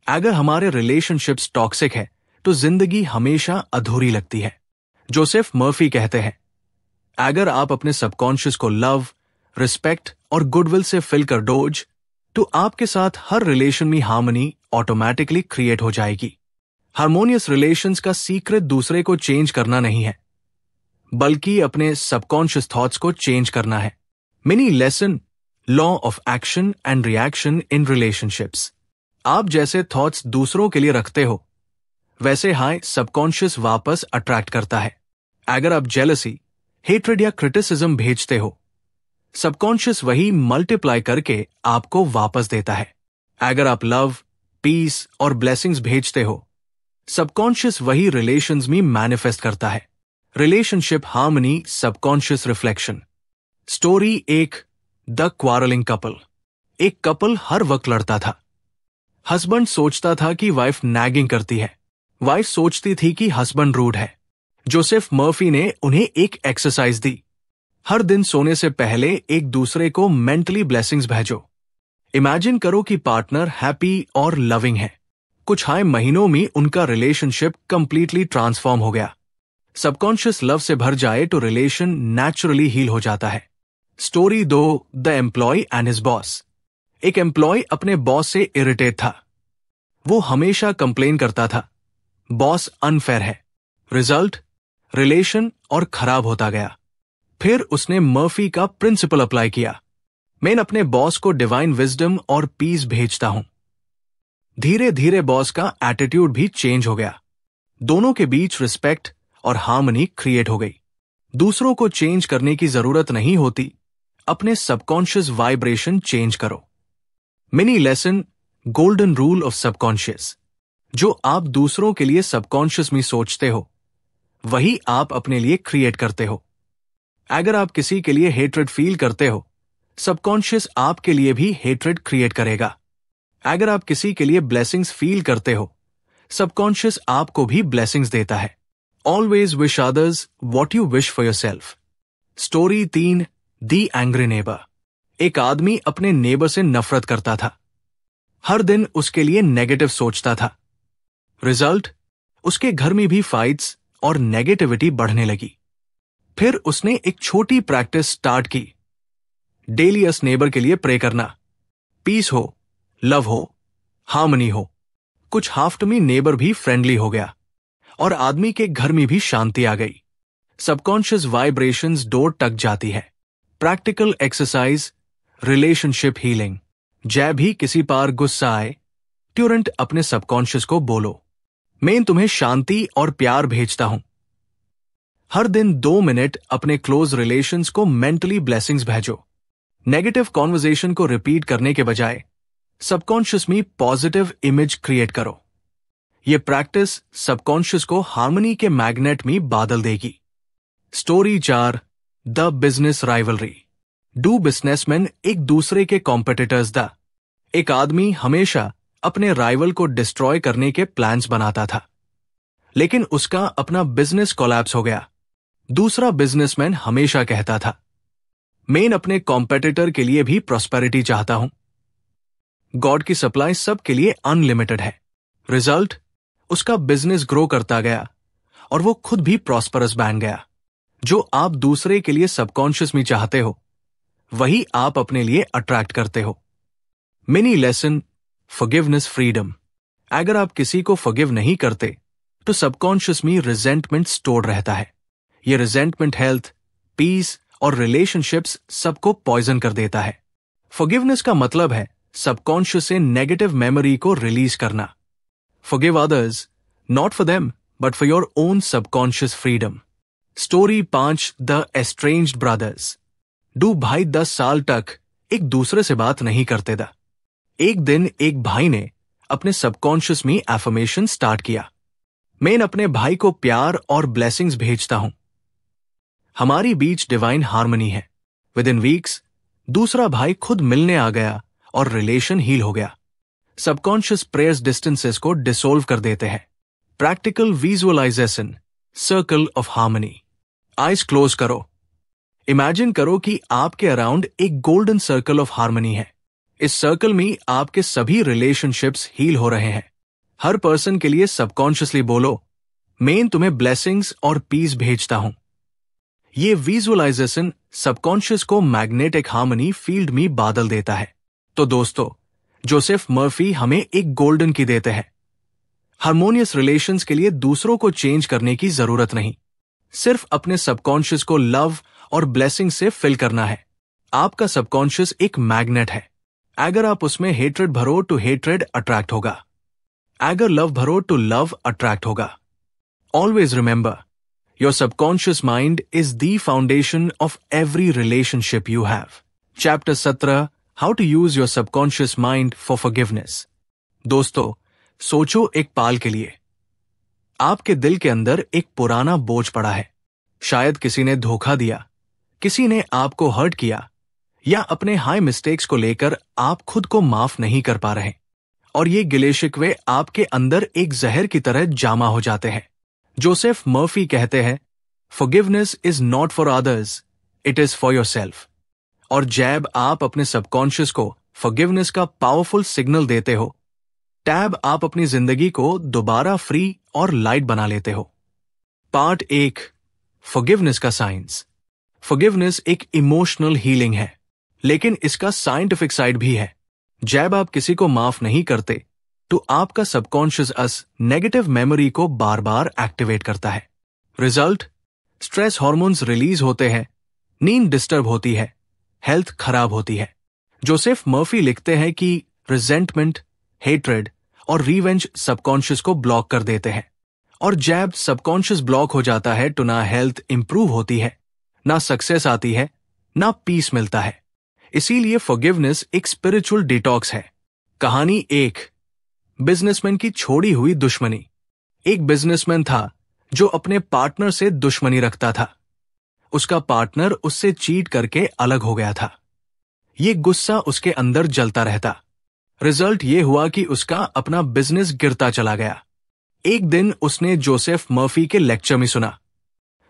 S1: अगर हमारे रिलेशनशिप्स टॉक्सिक है तो जिंदगी हमेशा अधूरी लगती है। जोसेफ मर्फी कहते हैं, अगर आप अपने सबकॉन्शियस को लव, रिस्पेक्ट और गुडविल से फिल कर डोज, तो आपके साथ हर रिलेशन में हार्मनी ऑटोमेटिकली क्रिएट हो जाएगी। हार्मोनियस रिलेशंस का सीक्रेट दूसरे को चेंज करना नहीं है, बल्कि अपने सबकॉन्शियस थॉट्स को चेंज करना है। Mini lesson, law of action and reaction in relationships. आप जैसे थॉट्स दूसरों के लिए रखते हो, वैसे हाई सबकॉन्शियस वापस अट्रैक्ट करता है। अगर आप जेलसी, हेट्रेड या क्रिटिसिज्म भेजते हो, सबकॉन्शियस वही मल्टीप्लाई करके आपको वापस देता है। अगर आप लव, पीस और ब्लेसिंग्स भेजते हो, सबकॉन्शियस वही रिलेशंस में मैनिफेस्ट करता है। Relationship harmony subconscious reflection. Story 1 the quarrelling couple. एक कपल हर वक्त लड़ता था। हस्बैंड सोचता था कि वाइफ नैगिंग करती है, वाइफ सोचती थी कि हस्बैंड रूड है। जोसेफ मर्फी ने उन्हें एक एक्सरसाइज दी। हर दिन सोने से पहले एक दूसरे को मेंटली ब्लेसिंग्स भेजो। इमेजिन करो कि पार्टनर हैप्पी और लविंग है। कुछ हाई महीनों में उनका रिलेशनशिप कंप्लीटली ट्रांसफॉर्म हो गया। सबकॉन्शियस लव से भर जाए तो रिलेशन नेचुरली हील हो जाता है। Story 2 the employee and his boss. एक एम्प्लॉय अपने बॉस से इरिटेट था। वो हमेशा कंप्लेन करता था, बॉस अनफेयर है। रिजल्ट, रिलेशन और खराब होता गया। फिर उसने मर्फी का प्रिंसिपल अप्लाई किया, मैं अपने बॉस को डिवाइन विजडम और पीस भेजता हूं। धीरे धीरे बॉस का एटीट्यूड भी चेंज हो गया। दोनों के बीच रिस्पेक्ट और हार्मनी क्रिएट हो गई। दूसरों को चेंज करने की जरूरत नहीं होती, अपने सबकॉन्शियस वाइब्रेशन चेंज करो। Mini lesson, golden rule of subconscious. जो आप दूसरों के लिए सबकॉन्शियस में सोचते हो, वही आप अपने लिए क्रिएट करते हो। अगर आप किसी के लिए हेट्रेड फील करते हो, सबकॉन्शियस आपके लिए भी हेट्रेड क्रिएट करेगा। अगर आप किसी के लिए ब्लेसिंग्स फील करते हो, सबकॉन्शियस आपको भी ब्लेसिंग्स देता है। Always wish others what you wish for yourself. Story 3 the angry neighbour. एक आदमी अपने नेबर से नफरत करता था। हर दिन उसके लिए नेगेटिव सोचता था। रिजल्ट, उसके घर में भी फाइट्स और नेगेटिविटी बढ़ने लगी। फिर उसने एक छोटी प्रैक्टिस स्टार्ट की। डेली उस नेबर के लिए प्रे करना, पीस हो, लव हो, हार्मनी हो। कुछ हाफ्ट में नेबर भी फ्रेंडली हो गया और आदमी के घर में भी शांति आ गई। सबकॉन्शियस वाइब्रेशंस डोर टक जाती है। Practical exercise, relationship healing. जब भी किसी पार गुस्सा आए, तुरंत अपने सबकॉन्शियस को बोलो, मैं तुम्हें शांति और प्यार भेजता हूं। हर दिन 2 मिनट अपने क्लोज रिलेशंस को मेंटली ब्लेसिंग्स भेजो। नेगेटिव कॉन्वर्जेशन को रिपीट करने के बजाय सबकॉन्शियस में पॉजिटिव इमेज क्रिएट करो। यह प्रैक्टिस सबकॉन्शियस को हार्मनी के मैग्नेट में बादल देगी। Story 4, the business rivalry. Do businessman एक दूसरे के कॉम्पिटिटर्स द। एक आदमी हमेशा अपने राइवल को डिस्ट्रॉय करने के प्लान्स बनाता था, लेकिन उसका अपना बिजनेस कोलैप्स हो गया। दूसरा बिजनेसमैन हमेशा कहता था, मैं अपने कॉम्पिटिटर के लिए भी प्रॉस्पेरिटी चाहता हूं। गॉड की सप्लाई सबके लिए अनलिमिटेड है। रिजल्ट, उसका बिजनेस ग्रो करता गया और वो खुद भी प्रॉस्परस बन गया। जो आप दूसरे के लिए सबकॉन्शियस में चाहते हो, वही आप अपने लिए अट्रैक्ट करते हो। Mini lesson, forgiveness freedom. अगर आप किसी को फॉरगिव नहीं करते तो सबकॉन्शियस में रिजेंटमेंट स्टोर्ड रहता है। यह रिजेंटमेंट हेल्थ, पीस और रिलेशनशिप्स सबको पॉइजन कर देता है। फॉरगिवनेस का मतलब है सबकॉन्शियस से नेगेटिव मेमोरी को रिलीज करना। Forgive others, not for them but for your own subconscious freedom. Story 5, the estranged brothers. दो भाई 10 साल तक एक दूसरे से बात नहीं करते थे। एक दिन एक भाई ने अपने सबकॉन्शियस में एफर्मेशन स्टार्ट किया, मैं अपने भाई को प्यार और ब्लेसिंग्स भेजता हूं। हमारी बीच डिवाइन हार्मनी है। विद इन वीक्स दूसरा भाई खुद मिलने आ गया और रिलेशन हील हो गया। सबकॉन्शियस प्रेयर्स डिस्टेंसेस को डिसोल्व कर देते हैं। Practical visualization, circle of harmony. Eyes close करो। इमेजिन करो कि आपके अराउंड एक गोल्डन सर्कल ऑफ हार्मनी है। इस सर्कल में आपके सभी रिलेशनशिप्स हील हो रहे हैं। हर पर्सन के लिए सबकॉन्शियसली बोलो, मैं तुम्हें ब्लेसिंग्स और पीस भेजता हूं। ये विजुअलाइजेशन सबकॉन्शियस को मैग्नेटिक हार्मनी फील्ड में बादल देता है। तो दोस्तों, जोसेफ मर्फी हमें एक गोल्डन की देते हैं। हार्मोनियस रिलेशंस के लिए दूसरों को चेंज करने की जरूरत नहीं, सिर्फ अपने सबकॉन्शियस को लव और ब्लेसिंग से फिल करना है। आपका सबकॉन्शियस एक मैग्नेट है। अगर आप उसमें हेट्रेड भरो तो हेट्रेड अट्रैक्ट होगा। अगर लव भरो तो लव अट्रैक्ट होगा। Always remember, your subconscious mind is the foundation of every relationship you have. Chapter 17, how to use your subconscious mind for forgiveness. दोस्तों, सोचो एक पाल के लिए। आपके दिल के अंदर एक पुराना बोझ पड़ा है। शायद किसी ने धोखा दिया, किसी ने आपको हर्ट किया, या अपने हाई मिस्टेक्स को लेकर आप खुद को माफ नहीं कर पा रहे, और ये गिले शिकवे आपके अंदर एक जहर की तरह जामा हो जाते हैं। जोसेफ मर्फी कहते हैं, forgiveness is not for others, it is for yourself. और जब आप अपने सबकॉन्शियस को फॉरगिवनेस का पावरफुल सिग्नल देते हो, तब आप अपनी जिंदगी को दोबारा फ्री और लाइट बना लेते हो। पार्ट 1, फॉरगिवनेस का साइंस। फॉरगिवनेस एक इमोशनल हीलिंग है, लेकिन इसका साइंटिफिक साइड भी है। जब आप किसी को माफ नहीं करते तो आपका सबकॉन्शियस अस नेगेटिव मेमोरी को बार बार एक्टिवेट करता है। रिजल्ट, स्ट्रेस हार्मोन्स रिलीज होते हैं, नींद डिस्टर्ब होती है, हेल्थ खराब होती है। जोसेफ मर्फी लिखते हैं कि रिजेंटमेंट, हेट्रेड और रिवेंज सबकॉन्शियस को ब्लॉक कर देते हैं, और जब सबकॉन्शियस ब्लॉक हो जाता है तो ना हेल्थ इंप्रूव होती है, ना सक्सेस आती है, ना पीस मिलता है। इसीलिए फॉरगिवनेस एक स्पिरिचुअल डिटॉक्स है। कहानी 1, बिजनेसमैन की छोड़ी हुई दुश्मनी। एक बिजनेसमैन था जो अपने पार्टनर से दुश्मनी रखता था। उसका पार्टनर उससे चीट करके अलग हो गया था। ये गुस्सा उसके अंदर जलता रहता। रिजल्ट ये हुआ कि उसका अपना बिजनेस गिरता चला गया। एक दिन उसने जोसेफ मर्फी के लेक्चर में सुना,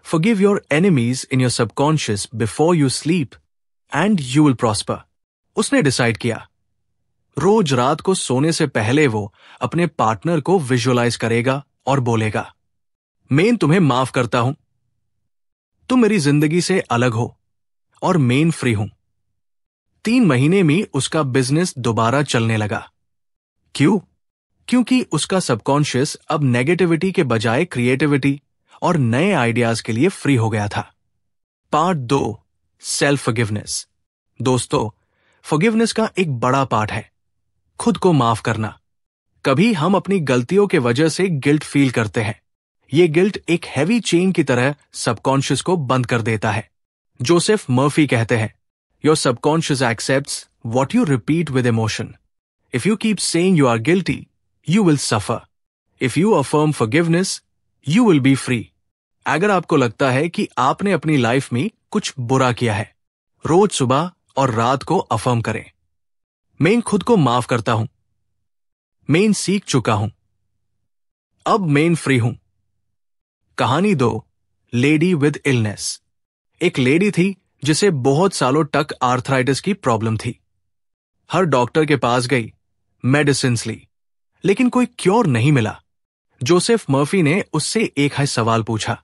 S1: Forgive your enemies in your subconscious before you sleep and you will prosper. उसने डिसाइड किया, रोज रात को सोने से पहले वो अपने पार्टनर को विजुअलाइज करेगा और बोलेगा, मैं तुम्हें माफ करता हूं, तुम मेरी जिंदगी से अलग हो और मैं फ्री हूं। 3 महीने में उसका बिजनेस दोबारा चलने लगा। क्यों? क्योंकि उसका सबकॉन्शियस अब नेगेटिविटी के बजाय क्रिएटिविटी और नए आइडियाज के लिए फ्री हो गया था। Part 2, self forgiveness. दोस्तों, फॉरगिवनेस का एक बड़ा पार्ट है खुद को माफ करना। कभी हम अपनी गलतियों के वजह से गिल्ट फील करते हैं। ये गिल्ट एक हैवी चेन की तरह सबकॉन्शियस को बंद कर देता है। जोसेफ मर्फी कहते हैं, your subconscious accepts what you repeat with emotion. If you keep saying you are guilty, you will suffer. If you affirm forgiveness, you will be free. अगर आपको लगता है कि आपने अपनी लाइफ में कुछ बुरा किया है, रोज सुबह और रात को अफर्म करें, मैं खुद को माफ करता हूं, मैं सीख चुका हूं, अब मैं फ्री हूं। कहानी 2, लेडी विद इलनेस। एक लेडी थी जिसे बहुत सालों तक आर्थराइटिस की प्रॉब्लम थी। हर डॉक्टर के पास गई, मेडिसिन ली, लेकिन कोई क्योर नहीं मिला। जोसेफ मर्फी ने उससे एक ही सवाल पूछा,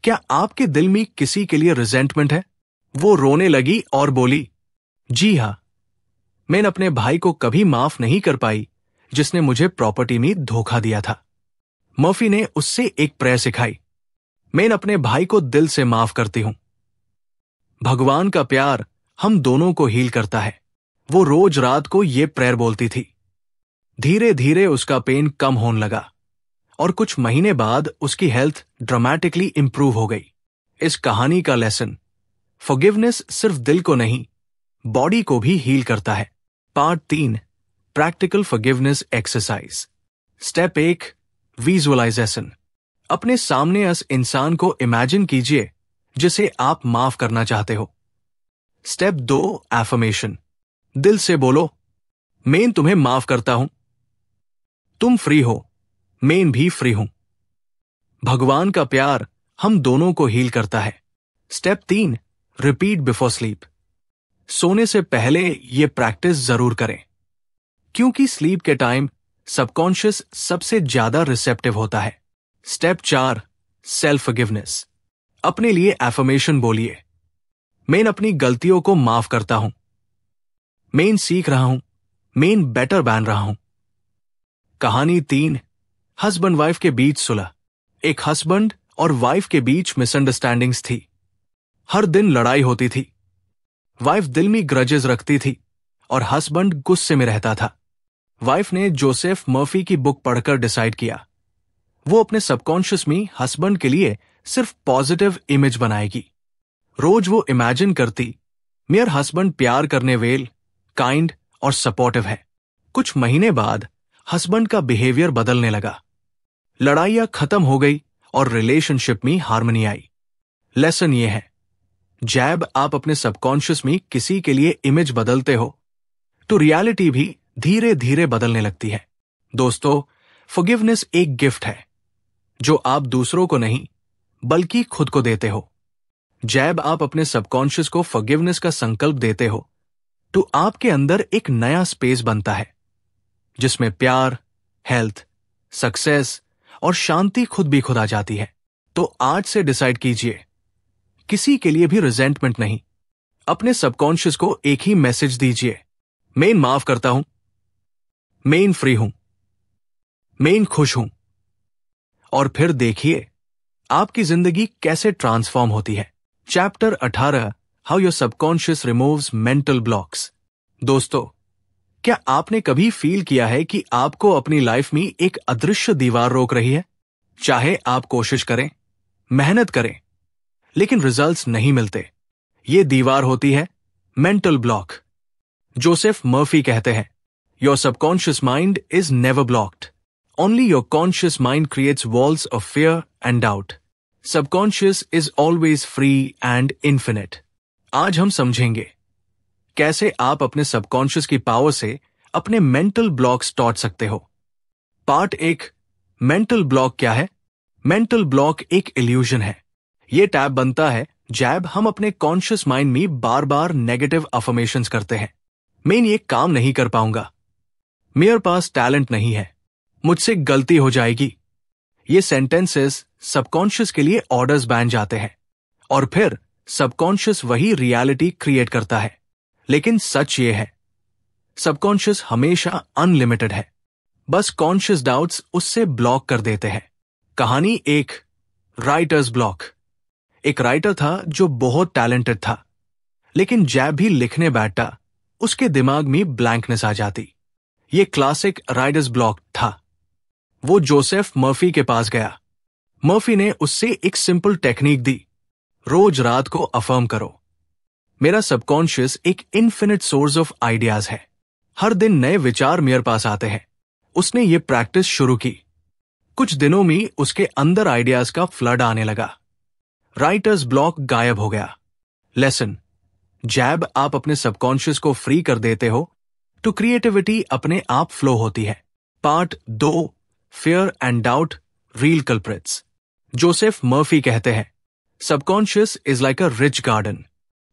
S1: क्या आपके दिल में किसी के लिए रिजेंटमेंट है? वो रोने लगी और बोली, जी हां, मैं अपने भाई को कभी माफ नहीं कर पाई जिसने मुझे प्रॉपर्टी में धोखा दिया था। मर्फी ने उससे एक प्रेयर सिखाई, मैं अपने भाई को दिल से माफ करती हूं। भगवान का प्यार हम दोनों को हील करता है। वो रोज रात को ये प्रेयर बोलती थी। धीरे धीरे उसका पेन कम होने लगा और कुछ महीने बाद उसकी हेल्थ ड्रामेटिकली इंप्रूव हो गई। इस कहानी का लेसन, फॉरगिवनेस सिर्फ दिल को नहीं, बॉडी को भी हील करता है। Part 3, practical forgiveness exercise. Step 1, visualization. अपने सामने उस इंसान को इमेजिन कीजिए जिसे आप माफ करना चाहते हो। Step 2, affirmation. दिल से बोलो, मैं तुम्हें माफ करता हूं, तुम फ्री हो, मैं भी फ्री हूं। भगवान का प्यार हम दोनों को हील करता है। Step 3, repeat before sleep. सोने से पहले यह प्रैक्टिस जरूर करें, क्योंकि स्लीप के टाइम सबकॉन्शियस सबसे ज्यादा रिसेप्टिव होता है। Step 4, self forgiveness. अपने लिए एफर्मेशन बोलिए, मैं अपनी गलतियों को माफ करता हूं, मैं सीख रहा हूं, मैं बेटर बन रहा हूं। कहानी 3, हस्बैंड वाइफ के बीच सुलह। एक हस्बैंड और वाइफ के बीच मिसअंडरस्टैंडिंग्स थी। हर दिन लड़ाई होती थी। वाइफ दिल में ग्रजेस रखती थी और हस्बैंड गुस्से में रहता था। वाइफ ने जोसेफ मर्फी की बुक पढ़कर डिसाइड किया, वो अपने सबकॉन्शियस में हस्बैंड के लिए सिर्फ पॉजिटिव इमेज बनाएगी। रोज वो इमेजिन करती, मेरा हस्बैंड प्यार करने वेल, काइंड और सपोर्टिव है। कुछ महीने बाद हस्बैंड का बिहेवियर बदलने लगा। लड़ाइयां खत्म हो गई और रिलेशनशिप में हार्मनी आई। लेसन ये है, जब आप अपने सबकॉन्शियस में किसी के लिए इमेज बदलते हो तो रियलिटी भी धीरे धीरे बदलने लगती है। दोस्तों, फॉरगिवनेस एक गिफ्ट है जो आप दूसरों को नहीं बल्कि खुद को देते हो। जब आप अपने सबकॉन्शियस को फॉरगिवनेस का संकल्प देते हो तो आपके अंदर एक नया स्पेस बनता है जिसमें प्यार, हेल्थ, सक्सेस और शांति खुद भी खुद आ जाती है। तो आज से डिसाइड कीजिए, किसी के लिए भी रिजेंटमेंट नहीं। अपने सबकॉन्शियस को एक ही मैसेज दीजिए, मैं माफ करता हूं, मैं फ्री हूं, मैं खुश हूं। और फिर देखिए आपकी जिंदगी कैसे ट्रांसफॉर्म होती है। Chapter 18, how your subconscious removes mental blocks. दोस्तों, क्या आपने कभी फील किया है कि आपको अपनी लाइफ में एक अदृश्य दीवार रोक रही है? चाहे आप कोशिश करें, मेहनत करें, लेकिन रिजल्ट्स नहीं मिलते। ये दीवार होती है मेंटल ब्लॉक। जोसेफ मर्फी कहते हैं, your subconscious mind is never blocked, only your conscious mind creates walls of fear and doubt. Subconscious is always free and infinite. आज हम समझेंगे कैसे आप अपने सबकॉन्शियस की पावर से अपने मेंटल ब्लॉक्स तोड़ सकते हो। पार्ट 1, मेंटल ब्लॉक क्या है? मेंटल ब्लॉक एक इल्यूजन है। ये टैब बनता है जब हम अपने कॉन्शियस माइंड में बार बार नेगेटिव अफर्मेशंस करते हैं। मैं ये काम नहीं कर पाऊंगा, मेरे पास टैलेंट नहीं है, मुझसे गलती हो जाएगी। ये सेंटेंसेस सबकॉन्शियस के लिए ऑर्डर्स बन जाते हैं और फिर सबकॉन्शियस वही रियलिटी क्रिएट करता है। लेकिन सच ये है, सबकॉन्शियस हमेशा अनलिमिटेड है, बस कॉन्शियस डाउट्स उससे ब्लॉक कर देते हैं। कहानी 1, राइटर्स ब्लॉक। एक राइटर था जो बहुत टैलेंटेड था, लेकिन जब भी लिखने बैठा उसके दिमाग में ब्लैंकनेस आ जाती। ये क्लासिक राइडर्स ब्लॉक था। वो जोसेफ मर्फी के पास गया। मर्फी ने उससे एक सिंपल टेक्निक दी। रोज रात को अफर्म करो, मेरा सबकॉन्शियस एक इन्फिनिट सोर्स ऑफ आइडियाज है। हर दिन नए विचार मेरे पास आते हैं। उसने ये प्रैक्टिस शुरू की। कुछ दिनों में उसके अंदर आइडियाज का फ्लड आने लगा। राइटर्स ब्लॉक गायब हो गया। लेसन: जैब आप अपने सबकॉन्शियस को फ्री कर देते हो तो क्रिएटिविटी अपने आप फ्लो होती है। Part 2: fear and doubt, real culprits. Joseph Murphy कहते हैं, subconscious is like a rich garden,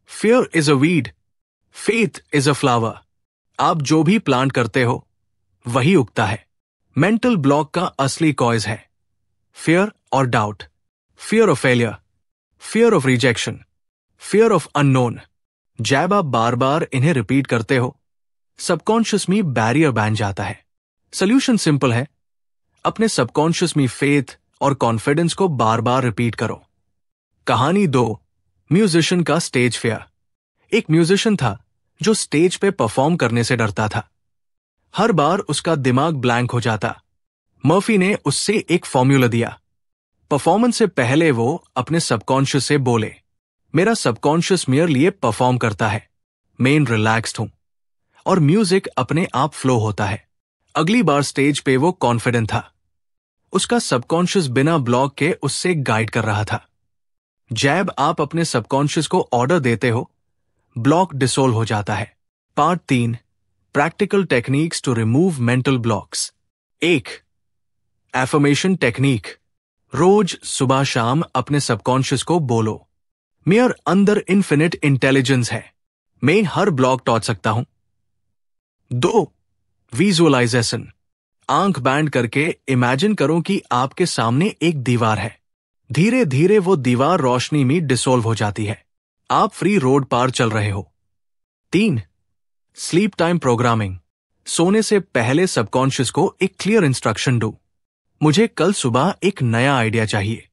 S1: fear is a weed, faith is a flower. आप जो भी प्लांट करते हो वही उगता है। मेंटल ब्लॉक का असली कॉज है फियर और doubt. Fear of failure, fear of rejection, fear of unknown. जब आप बार बार इन्हें रिपीट करते हो, सबकॉन्शियस में बैरियर बन जाता है। सोल्यूशन सिंपल है, अपने सबकॉन्शियस में फेथ और कॉन्फिडेंस को बार बार रिपीट करो। कहानी 2: म्यूजिशियन का स्टेज फियर। एक म्यूजिशियन था जो स्टेज पे परफॉर्म करने से डरता था। हर बार उसका दिमाग ब्लैंक हो जाता। मर्फी ने उससे एक फॉर्मूला दिया। परफॉर्मेंस से पहले वो अपने सबकॉन्शियस से बोले, मेरा सबकॉन्शियस मेरे लिए परफॉर्म करता है, मैं रिलैक्स्ड हूं, और म्यूजिक अपने आप फ्लो होता है। अगली बार स्टेज पे वो कॉन्फिडेंट था। उसका सबकॉन्शियस बिना ब्लॉक के उससे गाइड कर रहा था। जैब आप अपने सबकॉन्शियस को ऑर्डर देते हो, ब्लॉक डिसोल्व हो जाता है। Part 3: practical techniques to remove mental blocks. 1. Affirmation technique. रोज सुबह शाम अपने सबकॉन्शियस को बोलो, मेरे अंदर इन्फिनिट इंटेलिजेंस है, मैं हर ब्लॉक तोड़ सकता हूं। 2. विजुअलाइजेशन। आंख बैंड करके इमेजिन करो कि आपके सामने एक दीवार है। धीरे धीरे वो दीवार रोशनी में डिसोल्व हो जाती है। आप फ्री रोड पार चल रहे हो। 3. Sleep time programming. सोने से पहले सबकॉन्शियस को एक क्लियर इंस्ट्रक्शन दो, मुझे कल सुबह एक नया आइडिया चाहिए।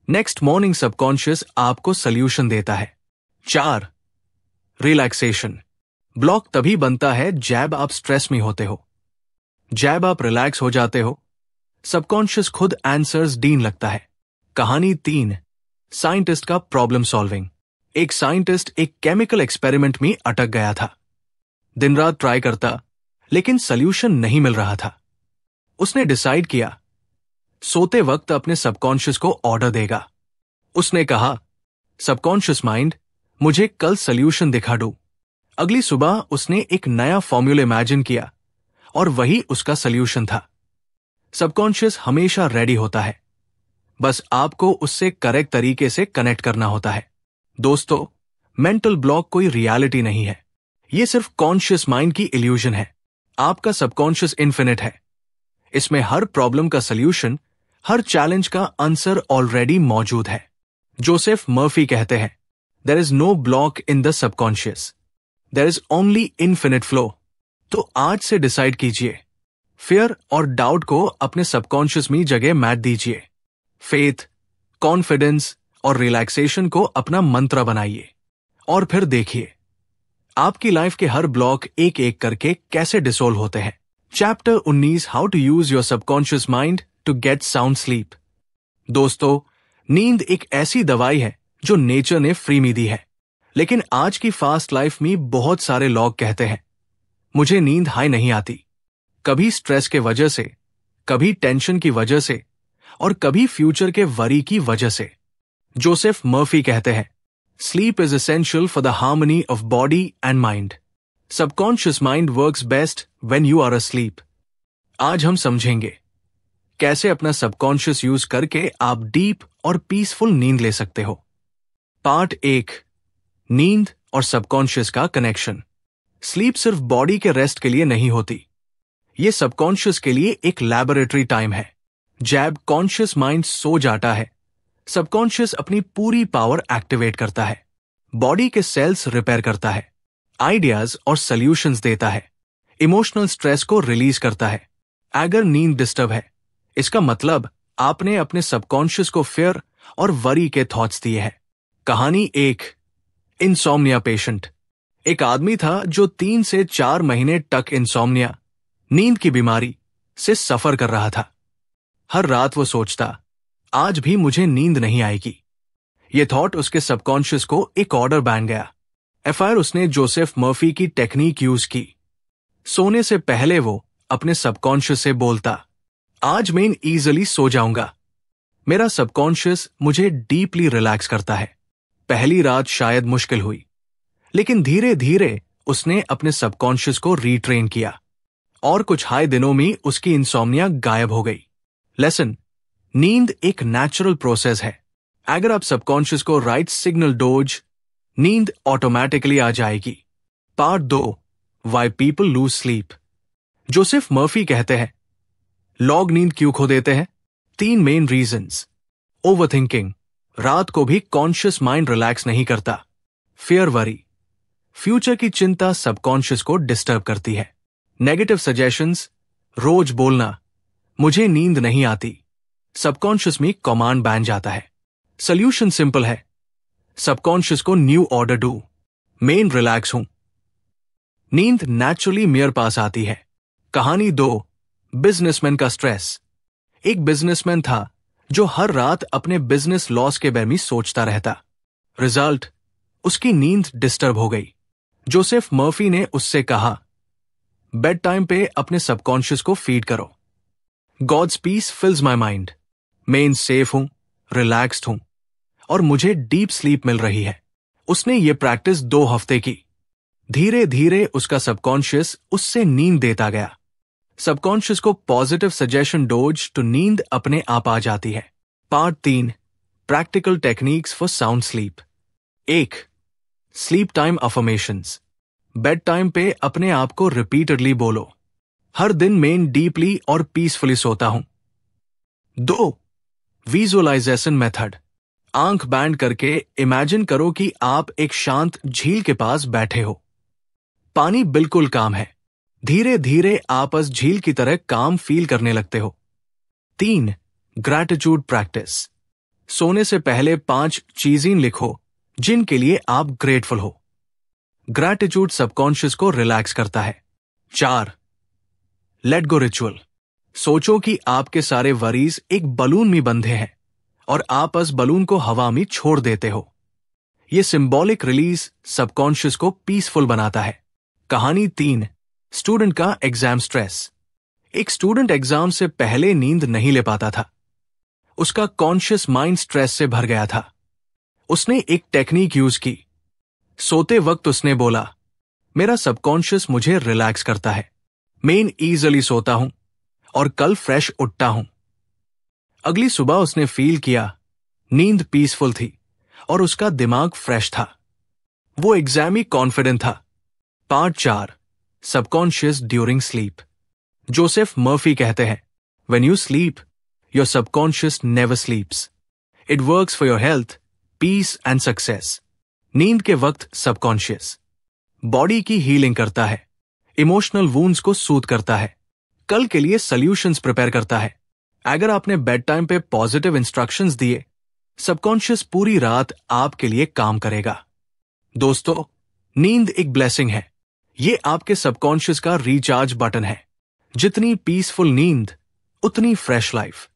S1: नेक्स्ट मॉर्निंग सबकॉन्शियस आपको सॉल्यूशन देता है। 4. रिलैक्सेशन। ब्लॉक तभी बनता है जब आप स्ट्रेस में होते हो। जब आप रिलैक्स हो जाते हो, सबकॉन्शियस खुद आंसर्स ढूंढने लगता है। कहानी 3: साइंटिस्ट का प्रॉब्लम सॉल्विंग। एक साइंटिस्ट एक केमिकल एक्सपेरिमेंट में अटक गया था। दिन रात ट्राई करता, लेकिन सॉल्यूशन नहीं मिल रहा था। उसने डिसाइड किया, सोते वक्त अपने सबकॉन्शियस को ऑर्डर देगा। उसने कहा, सबकॉन्शियस माइंड, मुझे कल सॉल्यूशन दिखा दो। अगली सुबह उसने एक नया फॉर्मूला इमेजिन किया और वही उसका सॉल्यूशन था। सबकॉन्शियस हमेशा रेडी होता है, बस आपको उससे करेक्ट तरीके से कनेक्ट करना होता है। दोस्तों, मेंटल ब्लॉक कोई रियलिटी नहीं है, ये सिर्फ कॉन्शियस माइंड की इल्यूजन है। आपका सबकॉन्शियस इन्फिनिट है, इसमें हर प्रॉब्लम का सॉल्यूशन, हर चैलेंज का आंसर ऑलरेडी मौजूद है। जोसेफ मर्फी कहते हैं, there is no block in the subconscious, there is only infinite flow. तो आज से डिसाइड कीजिए, फियर और डाउट को अपने सबकॉन्शियस में जगह मत दीजिए। फेथ, कॉन्फिडेंस और रिलैक्सेशन को अपना मंत्र बनाइए, और फिर देखिए आपकी लाइफ के हर ब्लॉक एक एक करके कैसे डिसोल्व होते हैं। Chapter 19: how to use your subconscious mind to get sound sleep. दोस्तों, नींद एक ऐसी दवाई है जो नेचर ने फ्री में दी है, लेकिन आज की फास्ट लाइफ में बहुत सारे लोग कहते हैं, मुझे नींद हाई नहीं आती। कभी स्ट्रेस के वजह से, कभी टेंशन की वजह से, और कभी फ्यूचर के वरी की वजह से। जोसेफ मर्फी कहते हैं, sleep is essential for the harmony of body and mind. Subconscious mind works best when you are asleep। आज हम समझेंगे कैसे अपना सबकॉन्शियस यूज करके आप डीप और पीसफुल नींद ले सकते हो। पार्ट 1: नींद और सबकॉन्शियस का कनेक्शन। स्लीप सिर्फ बॉडी के रेस्ट के लिए नहीं होती, ये सबकॉन्शियस के लिए एक लैबोरेटरी टाइम है। जब कॉन्शियस माइंड सो जाता है, सबकॉन्शियस अपनी पूरी पावर एक्टिवेट करता है, बॉडी के सेल्स रिपेयर करता है, आइडियाज और सॉल्यूशंस देता है, इमोशनल स्ट्रेस को रिलीज करता है। अगर नींद डिस्टर्ब है, इसका मतलब आपने अपने सबकॉन्शियस को फियर और वरी के थॉट्स दिए हैं। कहानी 1: इंसोम्निया पेशेंट। एक आदमी था जो 3 से 4 महीने तक इंसोम्निया, नींद की बीमारी से सफर कर रहा था। हर रात वो सोचता, आज भी मुझे नींद नहीं आएगी। ये थॉट उसके सबकॉन्शियस को एक ऑर्डर बन गया। फिर उसने जोसेफ मर्फी की टेक्निक यूज की। सोने से पहले वो अपने सबकॉन्शियस से बोलता, आज मैं इजीली सो जाऊंगा। मेरा सबकॉन्शियस मुझे डीपली रिलैक्स करता है। पहली रात शायद मुश्किल हुई, लेकिन धीरे धीरे उसने अपने सबकॉन्शियस को रीट्रेन किया और कुछ हाई दिनों में उसकी इंसोम्निया गायब हो गई। लेसन, नींद एक नेचुरल प्रोसेस है। अगर आप सबकॉन्शियस को राइट सिग्नल दोज, नींद ऑटोमेटिकली आ जाएगी। Part 2, why people lose sleep. Joseph Murphy कहते हैं, लोग नींद क्यों खो देते हैं? 3 मेन रीजंस। ओवरथिंकिंग, रात को भी कॉन्शियस माइंड रिलैक्स नहीं करता। फियर वरी, फ्यूचर की चिंता सबकॉन्शियस को डिस्टर्ब करती है। नेगेटिव सजेशंस, रोज बोलना, मुझे नींद नहीं आती, सबकॉन्शियस में कमांड बन जाता है। सोल्यूशन सिंपल है, सबकॉन्शियस को new order do, main relax हूं। नींद नेचुरली मेरे पास आती है। कहानी 2, बिजनेसमैन का स्ट्रेस। एक बिजनेसमैन था जो हर रात अपने बिजनेस लॉस के बारे में सोचता रहता। रिजल्ट, उसकी नींद डिस्टर्ब हो गई। जोसेफ मर्फी ने उससे कहा, बेड टाइम पे अपने सबकॉन्शियस को फीड करो। God's peace fills my mind. मैं सेफ हूं, रिलैक्स्ड हूं और मुझे डीप स्लीप मिल रही है। उसने ये प्रैक्टिस 2 हफ्ते की। धीरे धीरे उसका सबकॉन्शियस उससे नींद देता गया। सबकॉन्शियस को पॉजिटिव सजेशन डोज तो नींद अपने आप आ जाती है। Part 3, practical techniques for sound sleep. 1, sleep time affirmations. Bed time पे अपने आप को रिपीटेडली बोलो, हर दिन मैं डीपली और पीसफुली सोता हूं। 2, विजुअलाइजेशन मेथड। आंख बैंड करके इमेजिन करो कि आप एक शांत झील के पास बैठे हो। पानी बिल्कुल काम है। धीरे धीरे आप उस झील की तरह काम फील करने लगते हो। 3, ग्रैटिट्यूड प्रैक्टिस। सोने से पहले 5 चीजें लिखो जिनके लिए आप ग्रेटफुल हो। ग्रैटिट्यूड सबकॉन्शियस को रिलैक्स करता है। 4, लेट गो रिचुअल। सोचो कि आपके सारे वरीज एक बलून में बंधे हैं और आप उस बलून को हवा में छोड़ देते हो। यह सिंबॉलिक रिलीज सबकॉन्शियस को पीसफुल बनाता है। कहानी 3, स्टूडेंट का एग्जाम स्ट्रेस। एक स्टूडेंट एग्जाम से पहले नींद नहीं ले पाता था। उसका कॉन्शियस माइंड स्ट्रेस से भर गया था। उसने एक टेक्निक यूज की। सोते वक्त उसने बोला, मेरा सबकॉन्शियस मुझे रिलैक्स करता है, मैं इजीली सोता हूं और कल फ्रेश उठता हूं। अगली सुबह उसने फील किया, नींद पीसफुल थी और उसका दिमाग फ्रेश था। वो एग्जाम में कॉन्फिडेंट था। Part 4, subconscious during sleep. Joseph Murphy कहते हैं, when you sleep, your subconscious never sleeps. It works for your health, peace and success. नींद के वक्त सबकॉन्शियस बॉडी की हीलिंग करता है, इमोशनल वूंड्स को सूद करता है, कल के लिए सॉल्यूशंस प्रिपेयर करता है। अगर आपने बेड टाइम पे पॉजिटिव इंस्ट्रक्शंस दिए, सबकॉन्शियस पूरी रात आपके लिए काम करेगा। दोस्तों, नींद एक ब्लेसिंग है। ये आपके सबकॉन्शियस का रिचार्ज बटन है। जितनी पीसफुल नींद, उतनी फ्रेश लाइफ।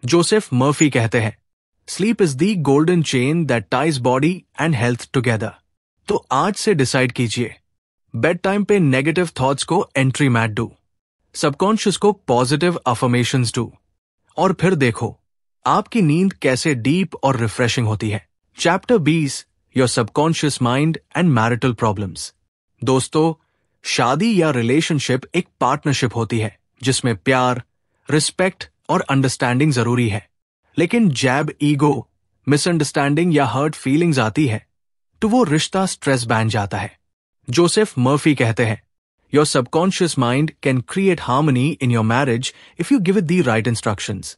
S1: जोसेफ मर्फी कहते हैं, sleep is the golden chain that ties body and health together. तो आज से डिसाइड कीजिए, बेड टाइम पे नेगेटिव थॉट्स को एंट्री मैट दो, सबकॉन्शियस को पॉजिटिव अफर्मेशंस दो, और फिर देखो आपकी नींद कैसे डीप और रिफ्रेशिंग होती है। Chapter 20, your subconscious mind and marital problems. दोस्तों, शादी या रिलेशनशिप एक पार्टनरशिप होती है जिसमें प्यार, रिस्पेक्ट और अंडरस्टैंडिंग जरूरी है। लेकिन जैब ईगो, मिसअंडरस्टैंडिंग या हर्ट फीलिंग्स आती है तो वो रिश्ता स्ट्रेस बन जाता है। जोसेफ मर्फी कहते हैं, your subconscious mind can create harmony in your marriage if you give it the right instructions.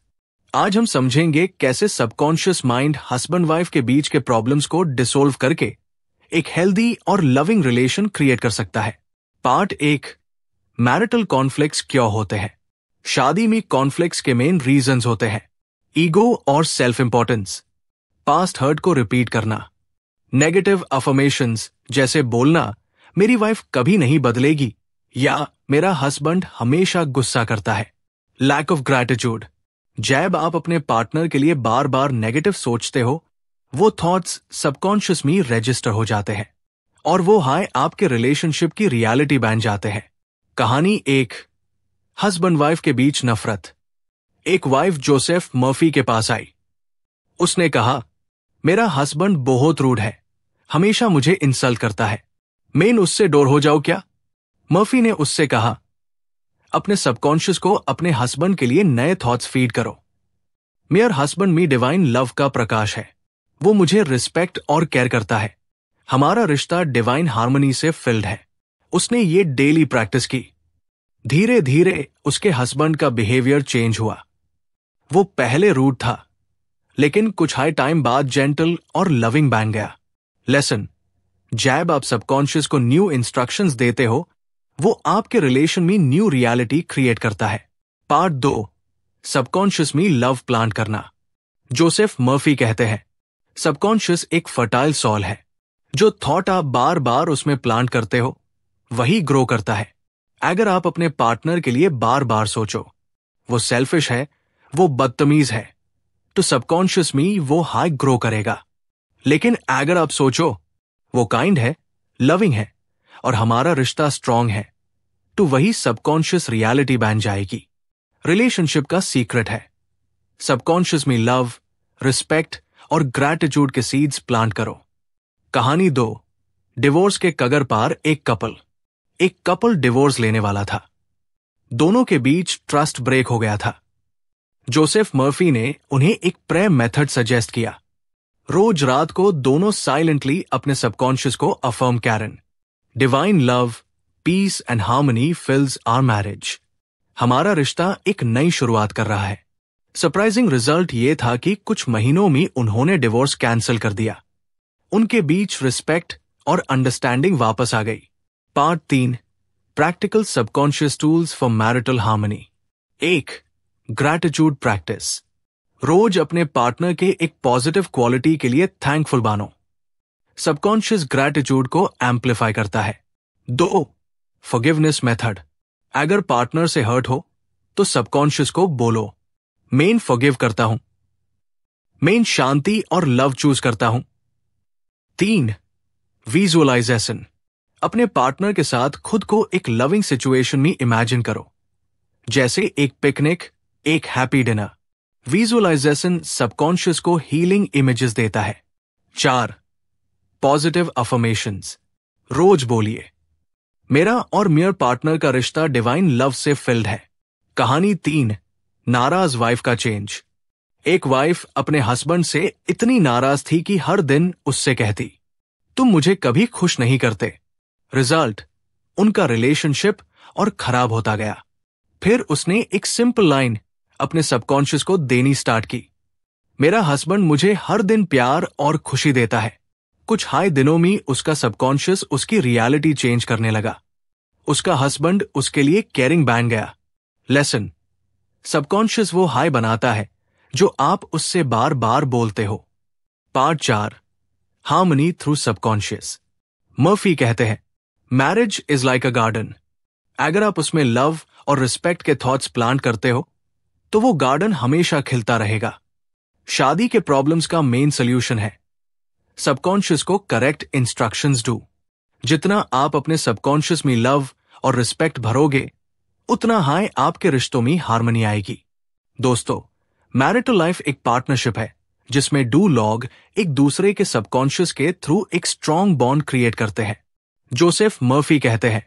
S1: आज हम समझेंगे कैसे सबकॉन्शियस माइंड हस्बैंड वाइफ के बीच के प्रॉब्लम्स को डिसोल्व करके एक हेल्दी और लविंग रिलेशन क्रिएट कर सकता है। पार्ट 1, मैरिटल कॉन्फ्लिक्ट्स क्यों होते हैं। शादी में कॉन्फ्लिक्ट्स के मेन रीजंस होते हैं ईगो और सेल्फ इंपॉर्टेंस, पास्ट हर्ट को रिपीट करना, नेगेटिव अफर्मेशंस जैसे बोलना मेरी वाइफ कभी नहीं बदलेगी, या मेरा हस्बैंड हमेशा गुस्सा करता है। Lack of gratitude. जब आप अपने पार्टनर के लिए बार बार नेगेटिव सोचते हो, वो थॉट्स सबकॉन्शियस में रजिस्टर हो जाते हैं और वो हाय आपके रिलेशनशिप की रियलिटी बन जाते हैं। कहानी 1, हस्बैंड वाइफ के बीच नफरत। एक वाइफ जोसेफ मर्फी के पास आई। उसने कहा, मेरा हस्बैंड बहुत रूड है, हमेशा मुझे इंसल्ट करता है, मैं उससे दूर हो जाऊं क्या? मर्फी ने उससे कहा, अपने सबकॉन्शियस को अपने हस्बैंड के लिए नए थॉट्स फीड करो। मेयर हस्बैंड में डिवाइन लव का प्रकाश है, वो मुझे रिस्पेक्ट और केयर करता है, हमारा रिश्ता डिवाइन हार्मनी से फिल्ड है। उसने ये डेली प्रैक्टिस की। धीरे धीरे उसके हस्बैंड का बिहेवियर चेंज हुआ। वो पहले रूड था, लेकिन कुछ हाई टाइम बाद जेंटल और लविंग बन गया। लेसन, जब आप सबकॉन्शियस को न्यू इंस्ट्रक्शंस देते हो, वो आपके रिलेशन में न्यू रियलिटी क्रिएट करता है। पार्ट 2, सबकॉन्शियस में लव प्लांट करना। जोसेफ मर्फी कहते हैं, सबकॉन्शियस एक फर्टाइल सॉल है। जो थॉट आप बार बार उसमें प्लांट करते हो, वही ग्रो करता है। अगर आप अपने पार्टनर के लिए बार बार सोचो, वो सेल्फिश है, वो बदतमीज है, तो सबकॉन्शियस में वो हाई ग्रो करेगा। लेकिन अगर आप सोचो, वो काइंड है, लविंग है और हमारा रिश्ता स्ट्रांग है, तो वही सबकॉन्शियस रियलिटी बन जाएगी। रिलेशनशिप का सीक्रेट है, सबकॉन्शियस में लव, रिस्पेक्ट और ग्रैटिट्यूड के सीड्स प्लांट करो। कहानी 2, डिवोर्स के कगार पार एक कपल डिवोर्स लेने वाला था। दोनों के बीच ट्रस्ट ब्रेक हो गया था। जोसेफ मर्फी ने उन्हें एक प्रेयर मेथड सजेस्ट किया। रोज रात को दोनों साइलेंटली अपने सबकॉन्शियस को अफर्म करें, divine love, peace and harmony fills our marriage. हमारा रिश्ता एक नई शुरुआत कर रहा है। सरप्राइजिंग रिजल्ट ये था कि कुछ महीनों में उन्होंने डिवोर्स कैंसिल कर दिया। उनके बीच रिस्पेक्ट और अंडरस्टैंडिंग वापस आ गई। Part 3, practical subconscious tools for marital harmony. 1, gratitude practice. रोज अपने पार्टनर के एक पॉजिटिव क्वालिटी के लिए थैंकफुल बनो। सबकॉन्शियस ग्रैटिट्यूड को एम्पलीफाई करता है। 2, फॉरगिवनेस मेथड। अगर पार्टनर से हर्ट हो, तो सबकॉन्शियस को बोलो, मैं फॉरगिव करता हूं, मैं शांति और लव चूज करता हूं। 3, विजुअलाइजेशन। अपने पार्टनर के साथ खुद को एक लविंग सिचुएशन में इमेजिन करो, जैसे एक पिकनिक, एक हैप्पी डिनर। विजुअलाइजेशन सबकॉन्शियस को हीलिंग इमेजेस देता है। 4, पॉजिटिव अफर्मेशंस। रोज बोलिए, मेरा और मेयर पार्टनर का रिश्ता डिवाइन लव से फिल्ड है। कहानी 3, नाराज वाइफ का चेंज। एक वाइफ अपने हस्बैंड से इतनी नाराज थी कि हर दिन उससे कहती, तुम मुझे कभी खुश नहीं करते। रिजल्ट, उनका रिलेशनशिप और खराब होता गया। फिर उसने एक सिंपल लाइन अपने सबकॉन्शियस को देनी स्टार्ट की, मेरा हस्बैंड मुझे हर दिन प्यार और खुशी देता है। कुछ हाई दिनों में उसका सबकॉन्शियस उसकी रियलिटी चेंज करने लगा। उसका हस्बैंड उसके लिए केयरिंग बन गया। लेसन, सबकॉन्शियस वो हाई बनाता है जो आप उससे बार बार बोलते हो। Part 4, harmony through subconscious. Murphy कहते हैं, marriage is like a garden. अगर आप उसमें लव और रिस्पेक्ट के थॉट्स प्लांट करते हो, तो वो गार्डन हमेशा खिलता रहेगा। शादी के प्रॉब्लम्स का मेन सोल्यूशन है सबकॉन्शियस को करेक्ट इंस्ट्रक्शंस दो। जितना आप अपने सबकॉन्शियस में लव और रिस्पेक्ट भरोगे, उतना हाई आपके रिश्तों में हार्मनी आएगी। दोस्तों, मैरिटल लाइफ एक पार्टनरशिप है जिसमें डू लॉग एक दूसरे के सबकॉन्शियस के थ्रू एक स्ट्रॉन्ग बॉन्ड क्रिएट करते हैं। जोसेफ मर्फी कहते हैं,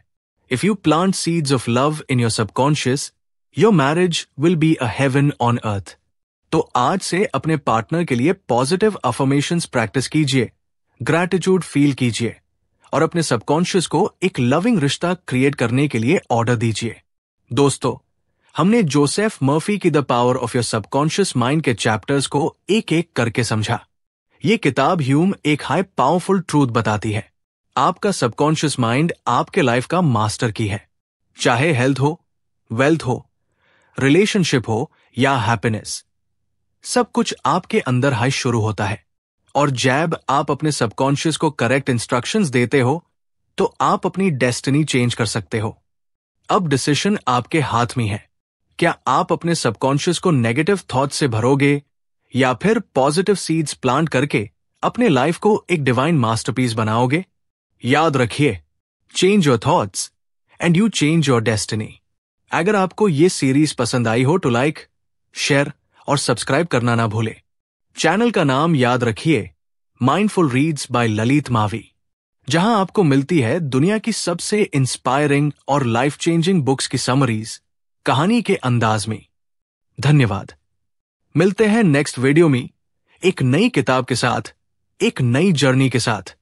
S1: if you plant seeds of love in your subconscious, your marriage will be a heaven on earth. तो आज से अपने पार्टनर के लिए पॉजिटिव अफर्मेशंस प्रैक्टिस कीजिए, ग्रैटिट्यूड फील कीजिए और अपने सबकॉन्शियस को एक लविंग रिश्ता क्रिएट करने के लिए ऑर्डर दीजिए। दोस्तों, हमने जोसेफ मर्फी की the power of your subconscious mind के चैप्टर्स को एक एक करके समझा। ये किताब ह्यूम एक हाई पावरफुल ट्रूथ बताती है, आपका सबकॉन्शियस माइंड आपके लाइफ का मास्टर की है। चाहे हेल्थ हो, वेल्थ हो, रिलेशनशिप हो या हैप्पीनेस, सब कुछ आपके अंदर हाई शुरू होता है। और जब आप अपने सबकॉन्शियस को करेक्ट इंस्ट्रक्शंस देते हो, तो आप अपनी डेस्टिनी चेंज कर सकते हो। अब डिसीजन आपके हाथ में है। क्या आप अपने सबकॉन्शियस को नेगेटिव थॉट से भरोगे या फिर पॉजिटिव सीड्स प्लांट करके अपने लाइफ को एक डिवाइन मास्टरपीस बनाओगे? याद रखिए, change your thoughts and you change your destiny. अगर आपको ये सीरीज पसंद आई हो तो लाइक, शेयर और सब्सक्राइब करना ना भूले। चैनल का नाम याद रखिए, mindful reads by Lalit Mavi, जहां आपको मिलती है दुनिया की सबसे इंस्पायरिंग और लाइफ चेंजिंग बुक्स की समरीज कहानी के अंदाज में। धन्यवाद। मिलते हैं नेक्स्ट वीडियो में एक नई किताब के साथ, एक नई जर्नी के साथ।